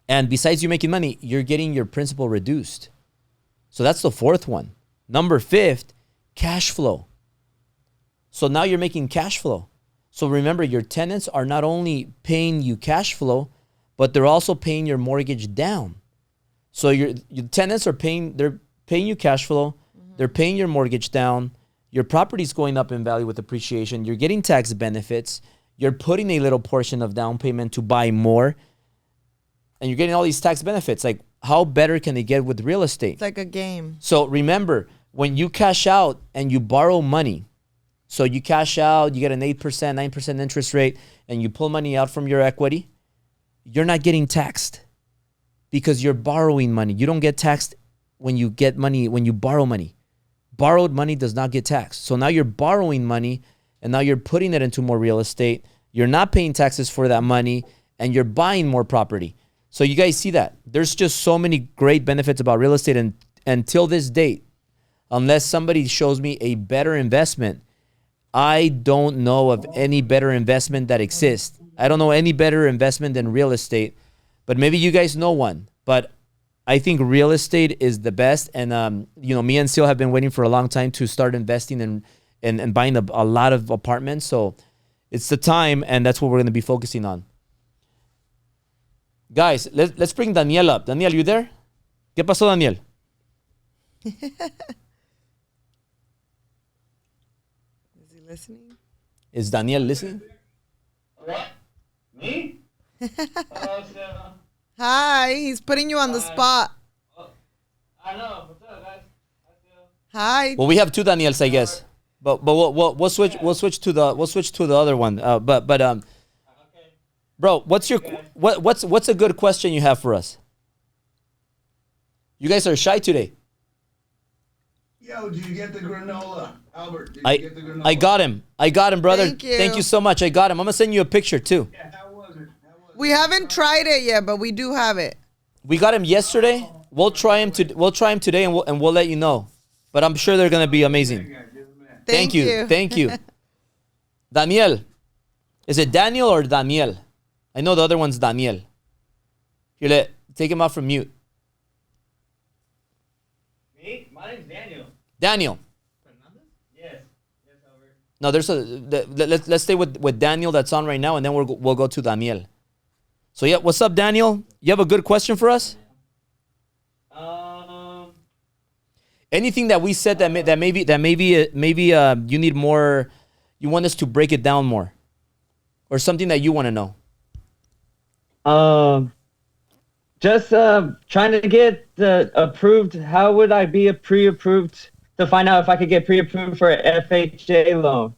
And besides you making money, you're getting your principal reduced. So that's the fourth one. Number 5, cash flow. So now you're making cash flow. So remember, your tenants are not only paying you cash flow, but they're also paying your mortgage down. So your tenants are paying you cash flow. They're paying your mortgage down. Your property's going up in value with appreciation. You're getting tax benefits. You're putting a little portion of down payment to buy more. And you're getting all these tax benefits. Like, how better can it get with real estate? It's like a game. So remember, when you cash out and you borrow money, so you cash out, you get an 8%, 9% interest rate, and you pull money out from your equity, you're not getting taxed because you're borrowing money. You don't get taxed when you get money, when you borrow money. Borrowed money does not get taxed. So now you're borrowing money and now you're putting it into more real estate. You're not paying taxes for that money and you're buying more property. So you guys see that. There's just so many great benefits about real estate. And until this date, unless somebody shows me a better investment, I don't know of any better investment that exists. I don't know any better investment than real estate, but maybe you guys know one. But I think real estate is the best. And, me and Syl have been waiting for a long time to start investing and buying a lot of apartments. So it's the time, and that's what we're going to be focusing on. Guys, let's bring Daniel up. Daniel, you there? ¿Qué pasó, Daniel? Is he listening? Is Daniel listening? What? Me? Hi, he's putting you on the spot. I know. What's up, guys? Hi. Well, we have two Daniels, I guess. But we'll switch to the other one. Okay. Bro, what's a good question you have for us? You guys are shy today. Yo, did you get the granola? Albert, did you get the granola? I got him, brother. Thank you. Thank you so much. I got him. I'm gonna send you a picture too. Yeah, how was it? We haven't tried it yet, but we do have it. We got him yesterday. We'll try him today, and we'll let you know. But I'm sure they're gonna be amazing. Thank you. Thank you. Daniel, is it Daniel or Daniel? I know the other one's Daniel. Here, take him out from mute. Me? My name's Daniel. Daniel. Fernandez? Yes. Yes, Albert. No, let's stay with Daniel that's on right now, and then we'll go to Daniel. So yeah, what's up, Daniel? You have a good question for us? Anything that we said that maybe you need more, you want us to break it down more, or something that you want to know? Just trying to get approved. How would I be pre-approved to find out if I could get pre-approved for an FHA loan?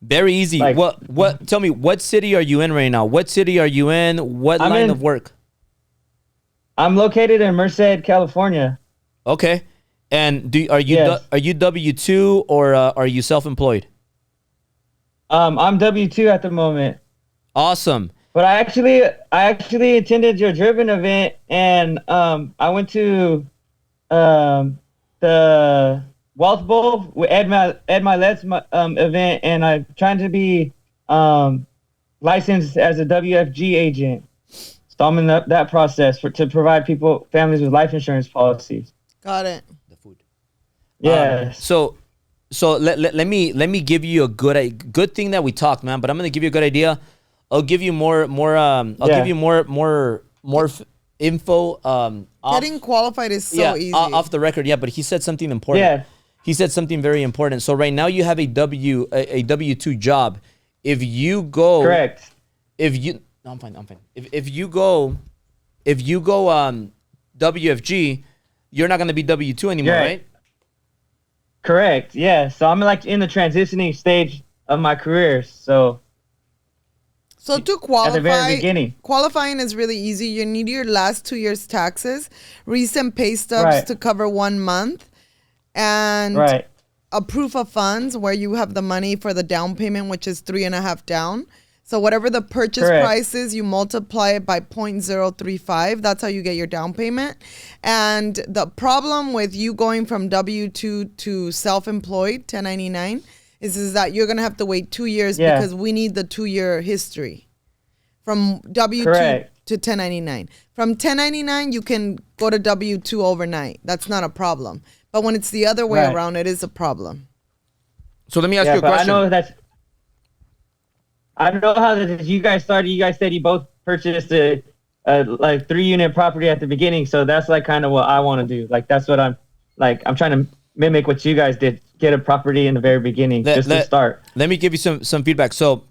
Very easy. Like, what? Tell me, what city are you in right now? What city are you in? What line of work? I'm located in Merced, California. Okay. And are you W-2 or are you self-employed? I'm W-2 at the moment. Awesome. But I actually attended your Driven event, and I went to the Wealth Bowl with Ed Milet's event, and I'm trying to be licensed as a WFG agent. So I'm in that process to provide families with life insurance policies. Got it. The food. Yeah. So let me give you a good thing that we talked, man. But I'm gonna give you a good idea. I'll give you more. Give you more info. Getting qualified is so easy. Off the record. Yeah, but he said something important. Yeah. He said something very important. So right now you have a W-2 job. If you go Correct. I'm fine. If you go WFG, you're not gonna be W-2 anymore, right? Correct. Yeah. So I'm in the transitioning stage of my career. So to qualify, at the very beginning, qualifying is really easy. You need your last 2 years' taxes, recent pay stubs to cover 1 month, and a proof of funds where you have the money for the down payment, which is 3.5 down. So whatever the purchase price is, you multiply it by 0.035. That's how you get your down payment. And the problem with you going from W-2 to self-employed, 1099, is that you're going to have to wait 2 years because we need the 2-year history from W-2 to 1099. From 1099, you can go to W-2 overnight. That's not a problem. But when it's the other way around, it is a problem. So let me ask you a question. I know how you guys started. You guys said you both purchased a like 3-unit property at the beginning. So that's like kind of what I want to do. Like that's what I'm trying to mimic what you guys did. Get a property in the very beginning to start. Let me give you some feedback. So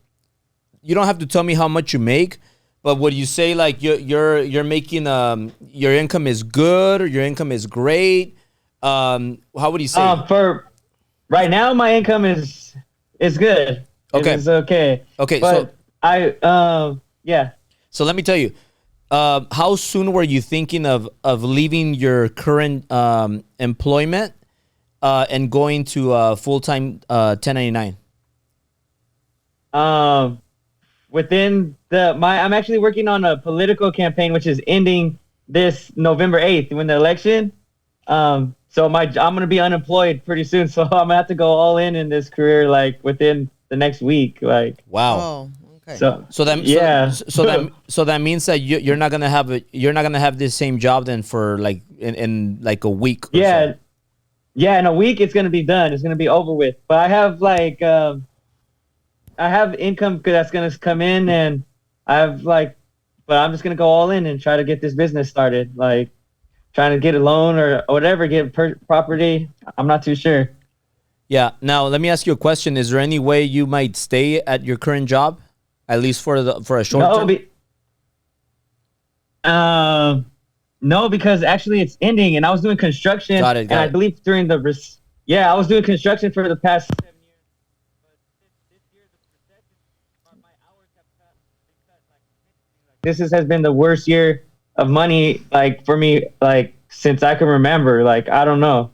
you don't have to tell me how much you make, but would you say like you're making your income is good or your income is great? How would you say? For right now, my income is good. Okay. It's okay. Okay. But yeah. So let me tell you, how soon were you thinking of leaving your current employment and going to full-time 1099? I'm actually working on a political campaign which is ending this November 8th when the election. So I'm gonna be unemployed pretty soon. So I'm gonna have to go all in this career like within the next week. Like wow. Oh, okay. So that means that you're not gonna have this same job then for like in like a week. Yeah. Yeah, in a week it's gonna be done. It's gonna be over with. But I have like I have income that's gonna come in, and but I'm just gonna go all in and try to get this business started. Like trying to get a loan or whatever, get property. I'm not too sure. Yeah. Now let me ask you a question. Is there any way you might stay at your current job, at least for a short term? No, because actually it's ending, and I was doing construction. Got and it. I believe during I was doing construction for the past 7 years. But this year, the recession, my hours have been cut like has been the worst year of money, like for me, like since I can remember. Like I don't know.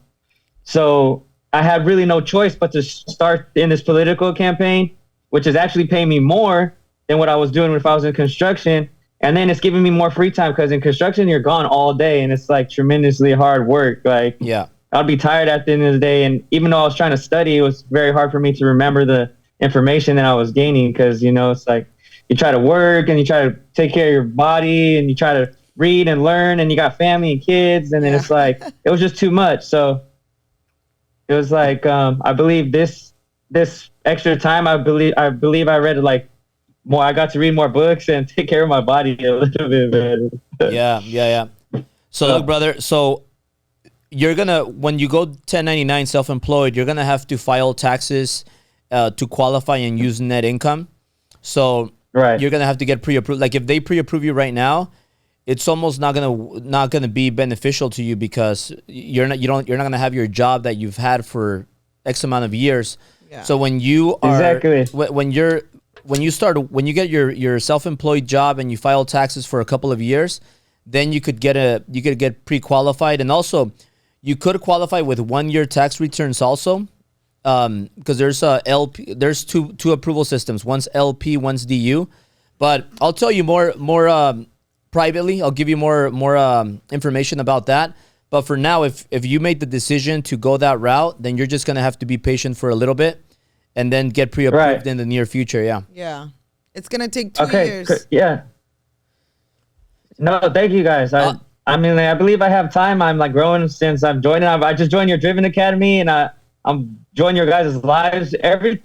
So I had really no choice but to start in this political campaign, which is actually paying me more than what I was doing if I was in construction. And then it's giving me more free time because in construction, you're gone all day and it's like tremendously hard work. Like, yeah, I'd be tired at the end of the day. And even though I was trying to study, it was very hard for me to remember the information that I was gaining because, it's like you try to work and you try to take care of your body and you try to read and learn and you got family and kids. And then it's like, it was just too much. So it was like, I believe this extra time, I believe I read like, more. I got to read more books and take care of my body a little bit better. Yeah. So look, brother. So you're gonna when you go 1099 self-employed, you're gonna have to file taxes to qualify and use net income. So you're gonna have to get pre-approved. Like if they pre-approve you right now, it's almost not gonna be beneficial to you because you're not gonna have your job that you've had for X amount of years. Yeah. So when you are when you get your self-employed job and you file taxes for a couple of years, then you could get pre-qualified, and also you could qualify with 1-year tax returns also, because there's two approval systems. One's LP, one's DU, but I'll tell you more privately. I'll give you more information about that. But for now, if you made the decision to go that route, then you're just gonna have to be patient for a little bit. And then get pre-approved in the near future, yeah. Yeah. It's going to take 2 years. Yeah. No, thank you guys. I believe I have time. I'm like growing since I've joined. I just joined your Driven Academy, and I'm joining your guys' lives. Every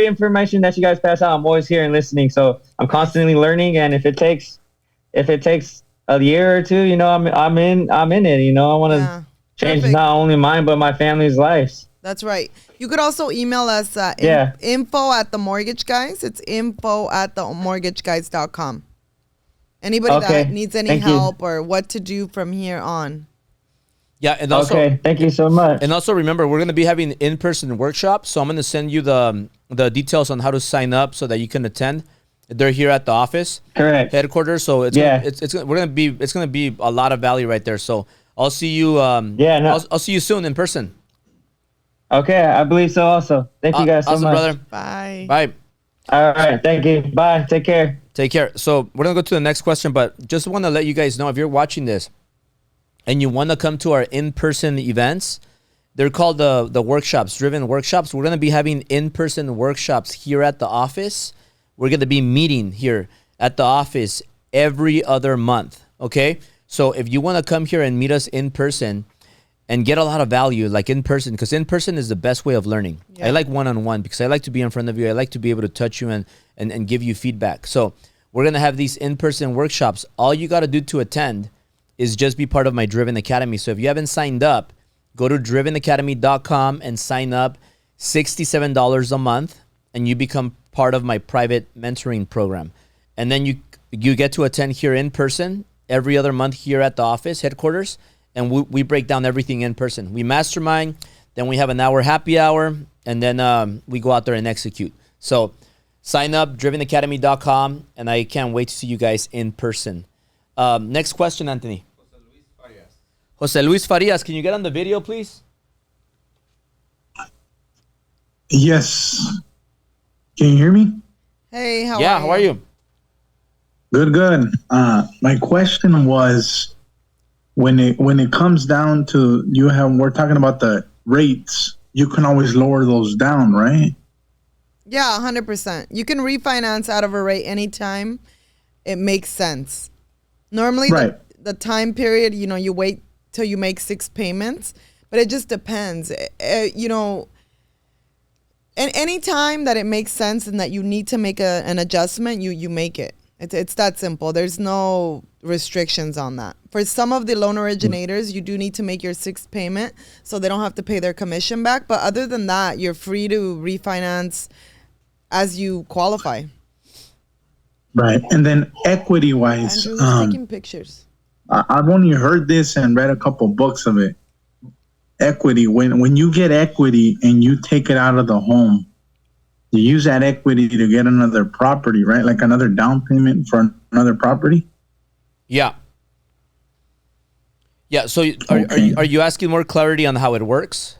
information that you guys pass out, I'm always here and listening. So I'm constantly learning, and if it takes a year or two, I'm in it. I want to change not only mine but my family's lives. That's right. You could also email us info at the Mortgage Guys. It's info at the mortgageguys.com. Anybody that needs any help or what to do from here on. Yeah, and also thank you so much. And also remember, we're going to be having in-person workshops, so I'm going to send you the details on how to sign up so that you can attend. They're here at the office, headquarters. So it's going to be a lot of value right there. So I'll see you. I'll see you soon in person. Okay, I believe so also. Thank you guys so awesome, much. brother. Bye. Bye. All right, thank you. Bye. Take care. Take care. So we're gonna go to the next question, but just want to let you guys know, if you're watching this and you want to come to our in-person events, they're called the workshops, driven workshops. We're gonna be having in-person workshops here at the office. We're gonna be meeting here at the office every other month. Okay, so if you want to come here and meet us in person and get a lot of value, like in person, because in person is the best way of learning. Yeah. I like one-on-one because I like to be in front of you. I like to be able to touch you and give you feedback. So we're going to have these in-person workshops. All you got to do to attend is just be part of my Driven Academy. So if you haven't signed up, go to drivenacademy.com and sign up. $67 a month, and you become part of my private mentoring program. And then you get to attend here in person every other month here at the office headquarters. And we break down everything in person. We mastermind, then we have an hour happy hour, and then we go out there and execute. So sign up, drivenacademy.com, and I can't wait to see you guys in person. Next question, Anthony. Jose Luis Farias, can you get on the video, please? Yes. Can you hear me? Hey, how Are you? Good. My question was, when it comes down to we're talking about the rates, you can always lower those down, right? Yeah, 100%. You can refinance out of a rate anytime. It makes sense. Normally, Right. the time period, you wait till you make 6 payments, but it just depends. And any time that it makes sense and that you need to make an adjustment, you make it. It's that simple. There's no restrictions on that. For some of the loan originators, you do need to make your 6th payment so they don't have to pay their commission back. But other than that, you're free to refinance as you qualify. Right. And then equity-wise, Andrew was taking pictures. I've only heard this and read a couple books of it. Equity, when you get equity and you take it out of the home, you use that equity to get another property, right? Like another down payment for another property? Yeah. So are you asking more clarity on how it works?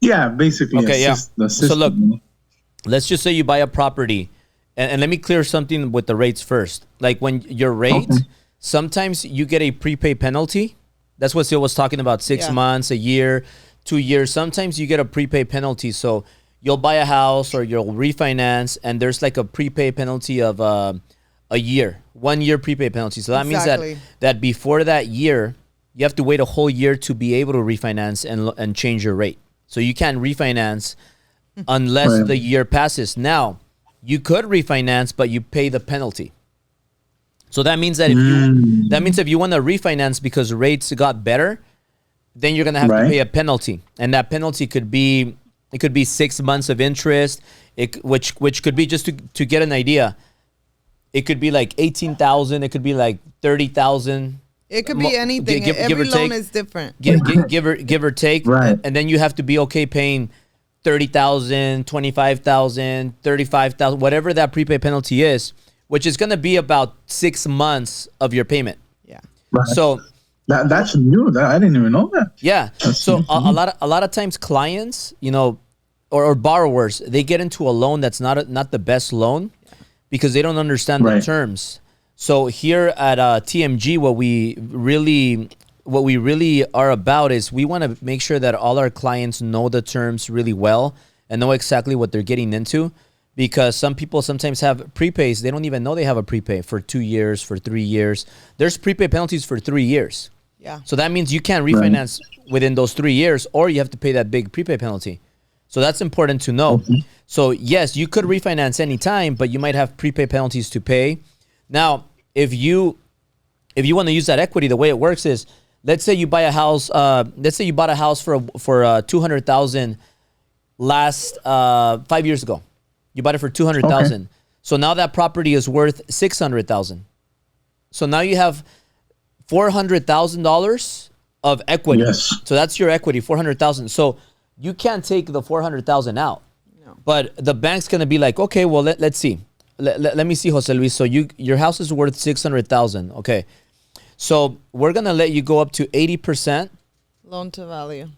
Yeah, basically. Okay, yeah. The system. So look, let's just say you buy a property, and let me clear something with the rates first. Like when your rate, sometimes you get a prepay penalty. That's what Syl was talking about, 6 months, a year, 2 years. Sometimes you get a prepay penalty. So you'll buy a house or you'll refinance, and there's like a prepay penalty of a year, 1 year prepay penalty. So that means that before that year, you have to wait a whole year to be able to refinance and change your rate. So you can't refinance unless the year passes. Now, you could refinance, but you pay the penalty. So that means that if you want to refinance because rates got better, then you're gonna have to pay a penalty, and that penalty could be 6 months of interest, which could be, just to get an idea, it could be like 18,000, it could be like 30,000. It could be anything. Every loan is different. Give or take, Right. And then you have to be okay paying 30,000, 25,000, 35,000, whatever that prepay penalty is, which is going to be about 6 months of your payment. Yeah. Right. So that's new. I didn't even know that. yeah. So a lot of times clients, or borrowers, they get into a loan that's not the best loan because they don't understand the terms. So here at TMG, what we really are about is we want to make sure that all our clients know the terms really well and know exactly what they're getting into. Because some people sometimes have prepays. They don't even know they have a prepay for 2 years, for 3 years. There's prepay penalties for 3 years. Yeah. So that means you can't refinance within those 3 years, or you have to pay that big prepay penalty. So that's important to know. So yes, you could refinance anytime, but you might have prepay penalties to pay. Now, if you want to use that equity, the way it works is, let's say you buy a house. Let's say you bought a house for $200,000 last 5 years ago. You bought it for $200,000. So now that property is worth $600,000. So now you have $400,000 of equity. Yes. So that's your equity, $400,000. So you can't take the $400,000 out. No. But the bank's gonna be like, okay, well let's see. Let me see, Jose Luis. So your house is worth $600,000. Okay. So we're gonna let you go up to 80% Loan to value.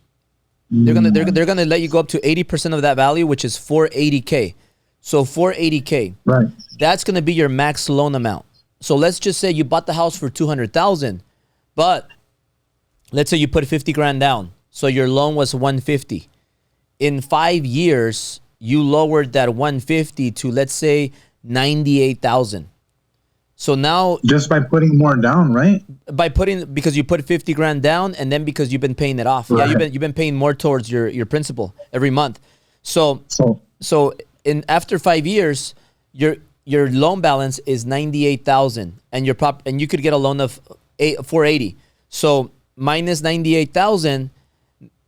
They're gonna let you go up to 80% of that value, which is 480K. So 480K. Right. That's gonna be your max loan amount. So let's just say you bought the house for 200,000, but let's say you put 50 grand down. So your loan was 150. In 5 years, you lowered that 150 to, let's say, 98,000. So now, just by putting more down, right? Because you put 50 grand down, and then because you've been paying it off. Right. Yeah, you've been paying more towards your principal every month. So after 5 years, your loan balance is 98,000, and and you could get a loan of 480. So minus 98,000,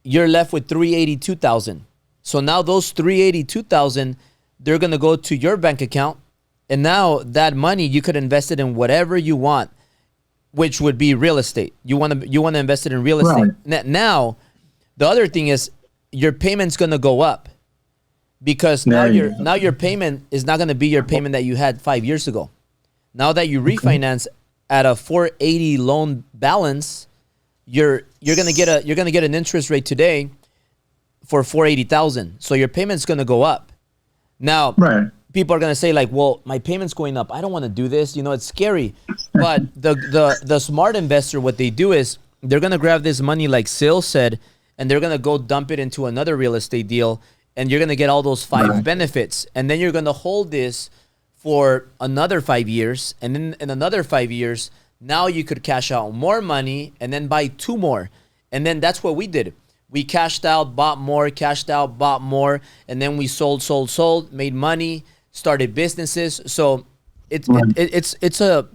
you're left with 382,000. So now those 382,000, they're gonna go to your bank account. And now that money, you could invest it in whatever you want, which would be real estate. You want to invest it in real estate. Right. Now, the other thing is your payment's going to go up because now your payment is not going to be your payment that you had 5 years ago. Now that you refinance at a 480 loan balance, you're going to get an interest rate today for 480,000. So your payment's going to go up. Now, right. People are going to say like, well, my payment's going up. I don't want to do this. You know, it's scary. But the smart investor, what they do is they're going to grab this money, like Syl said, and they're going to go dump it into another real estate deal. And you're going to get all those 5 benefits. And then you're going to hold this for another 5 years. And then in another 5 years, now you could cash out more money and then buy 2 more. And then that's what we did. We cashed out, bought more, cashed out, bought more. And then we sold, made money, started businesses. So it's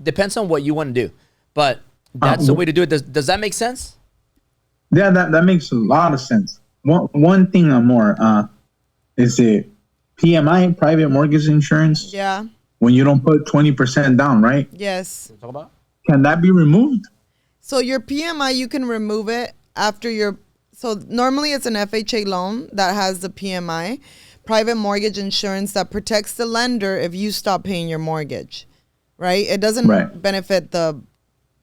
depends on what you want to do, but that's the way to do it. Does that make sense? Yeah, that makes a lot of sense. One thing more, is it PMI, private mortgage insurance? Yeah. When you don't put 20% down, right? Yes. Talk about? Can that be removed? So your PMI, you can remove it after so normally it's an FHA loan that has the PMI. Private mortgage insurance that protects the lender if you stop paying your mortgage, right? It doesn't benefit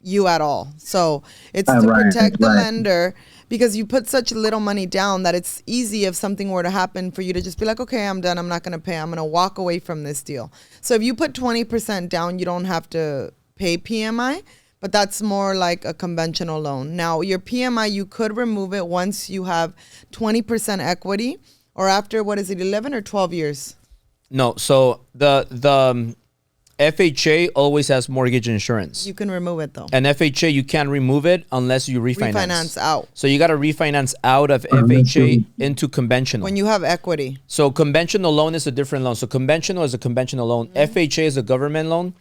you at all. So it's to protect the lender because you put such little money down that it's easy if something were to happen for you to just be like, okay, I'm done. I'm not going to pay. I'm going to walk away from this deal. So if you put 20% down, you don't have to pay PMI, but that's more like a conventional loan. Now your PMI, you could remove it once you have 20% equity. Or after, 11 or 12 years? No, so the FHA always has mortgage insurance. You can remove it, though. And FHA, you can't remove it unless you refinance. Refinance out. So you got to refinance out of FHA into conventional. When you have equity. So conventional loan is a different loan. So conventional is a conventional loan. FHA is a government loan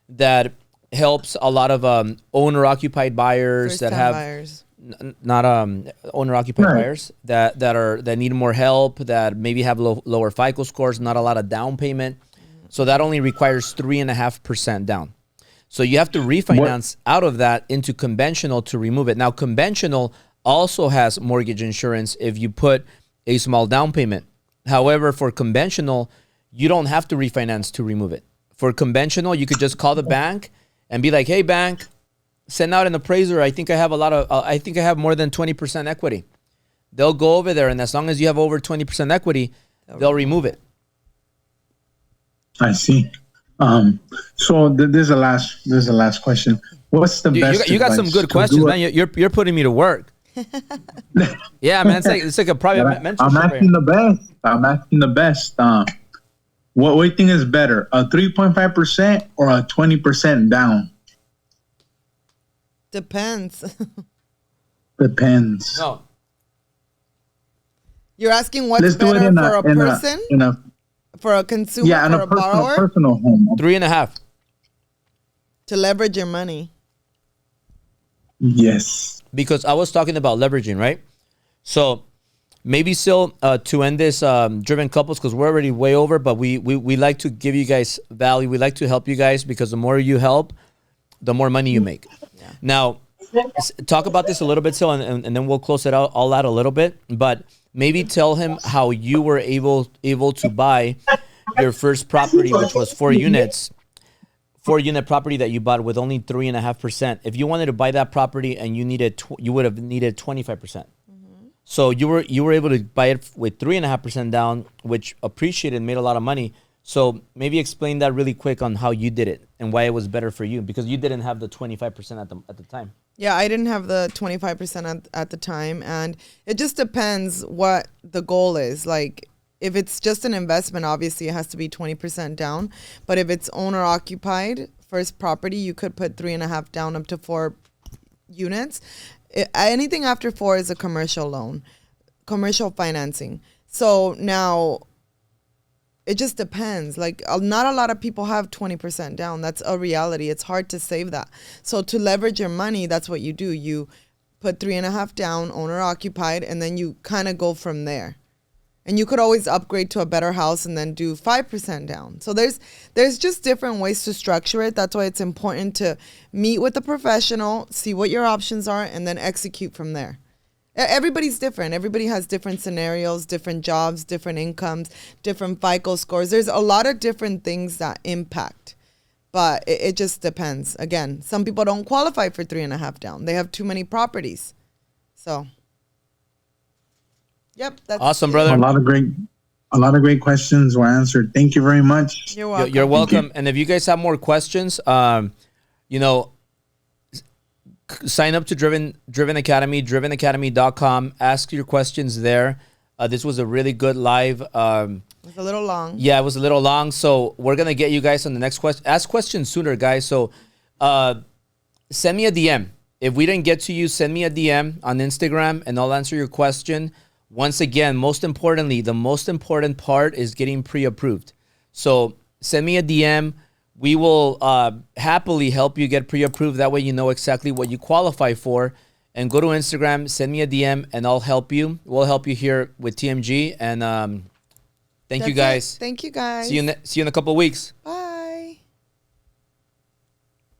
that helps a lot of owner-occupied buyers that have... buyers. Not owner-occupied buyers that need more help, that maybe have lower FICO scores, not a lot of down payment. So that only requires 3.5% down. So you have to refinance out of that into conventional to remove it. Now, conventional also has mortgage insurance if you put a small down payment. However, for conventional, you don't have to refinance to remove it. For conventional, you could just call the bank and be like, hey, bank, send out an appraiser. I think I have more than 20% equity. They'll go over there, and as long as you have over 20% equity, they'll remove it. I see. So this is the last question. What's the best? You got some good questions, man. You're putting me to work. Yeah, man. It's like a private mentorship. I'm asking the best. What do you think is better, a 3.5% or a 20% down? Depends. Depends. No. You're asking what's better for a person? For a consumer? Yeah, for a borrower? Personal home. 3.5. To leverage your money. Yes. Because I was talking about leveraging, right? So maybe still to end this driven couples, because we're already way over, but we like to give you guys value. We like to help you guys because the more you help, the more money you make. Yeah. Now, talk about this a little bit, Syl, and then we'll close it out a little bit. But maybe tell him how you were able to buy your first property, which was 4 units, 4-unit property that you bought with only 3.5%. If you wanted to buy that property and you would have needed 25%. So you were able to buy it with 3.5% down, which appreciated and made a lot of money. So maybe explain that really quick on how you did it and why it was better for you, because you didn't have the 25% at the time. Yeah, I didn't have the 25% at the time, and it just depends what the goal is. Like, if it's just an investment, obviously it has to be 20% down. But if it's owner occupied, first property, you could put 3.5 down up to 4 units. Anything after 4 is a commercial loan, commercial financing. So now it just depends. Like, not a lot of people have 20% down. That's a reality. It's hard to save that. So to leverage your money, that's what you do. You put 3.5 down, owner occupied, and then you kind of go from there. And you could always upgrade to a better house and then do 5% down. So there's just different ways to structure it. That's why it's important to meet with a professional, see what your options are, and then execute from there. Everybody's different. Everybody has different scenarios, different jobs, different incomes, different FICO scores. There's a lot of different things that impact, but it just depends. Again, some people don't qualify for 3.5 down. They have too many properties. So, yep. That's awesome, it. brother. A lot of great questions were answered. Thank you very much. You're welcome. You're welcome. And if you guys have more questions, sign up to Driven Academy, drivenacademy.com. Ask your questions there. This was a really good live. It was a little long. Yeah, it was a little long. So we're going to get you guys on the next question. Ask questions sooner, guys. So send me a DM. If we didn't get to you, send me a DM on Instagram and I'll answer your question. Once again, most importantly, the most important part is getting pre-approved. So send me a DM. We will happily help you get pre-approved. That way you know exactly what you qualify for. And go to Instagram, send me a DM, and I'll help you. We'll help you here with TMG. And thank you guys. Thank you guys. See you in a couple of weeks. Bye.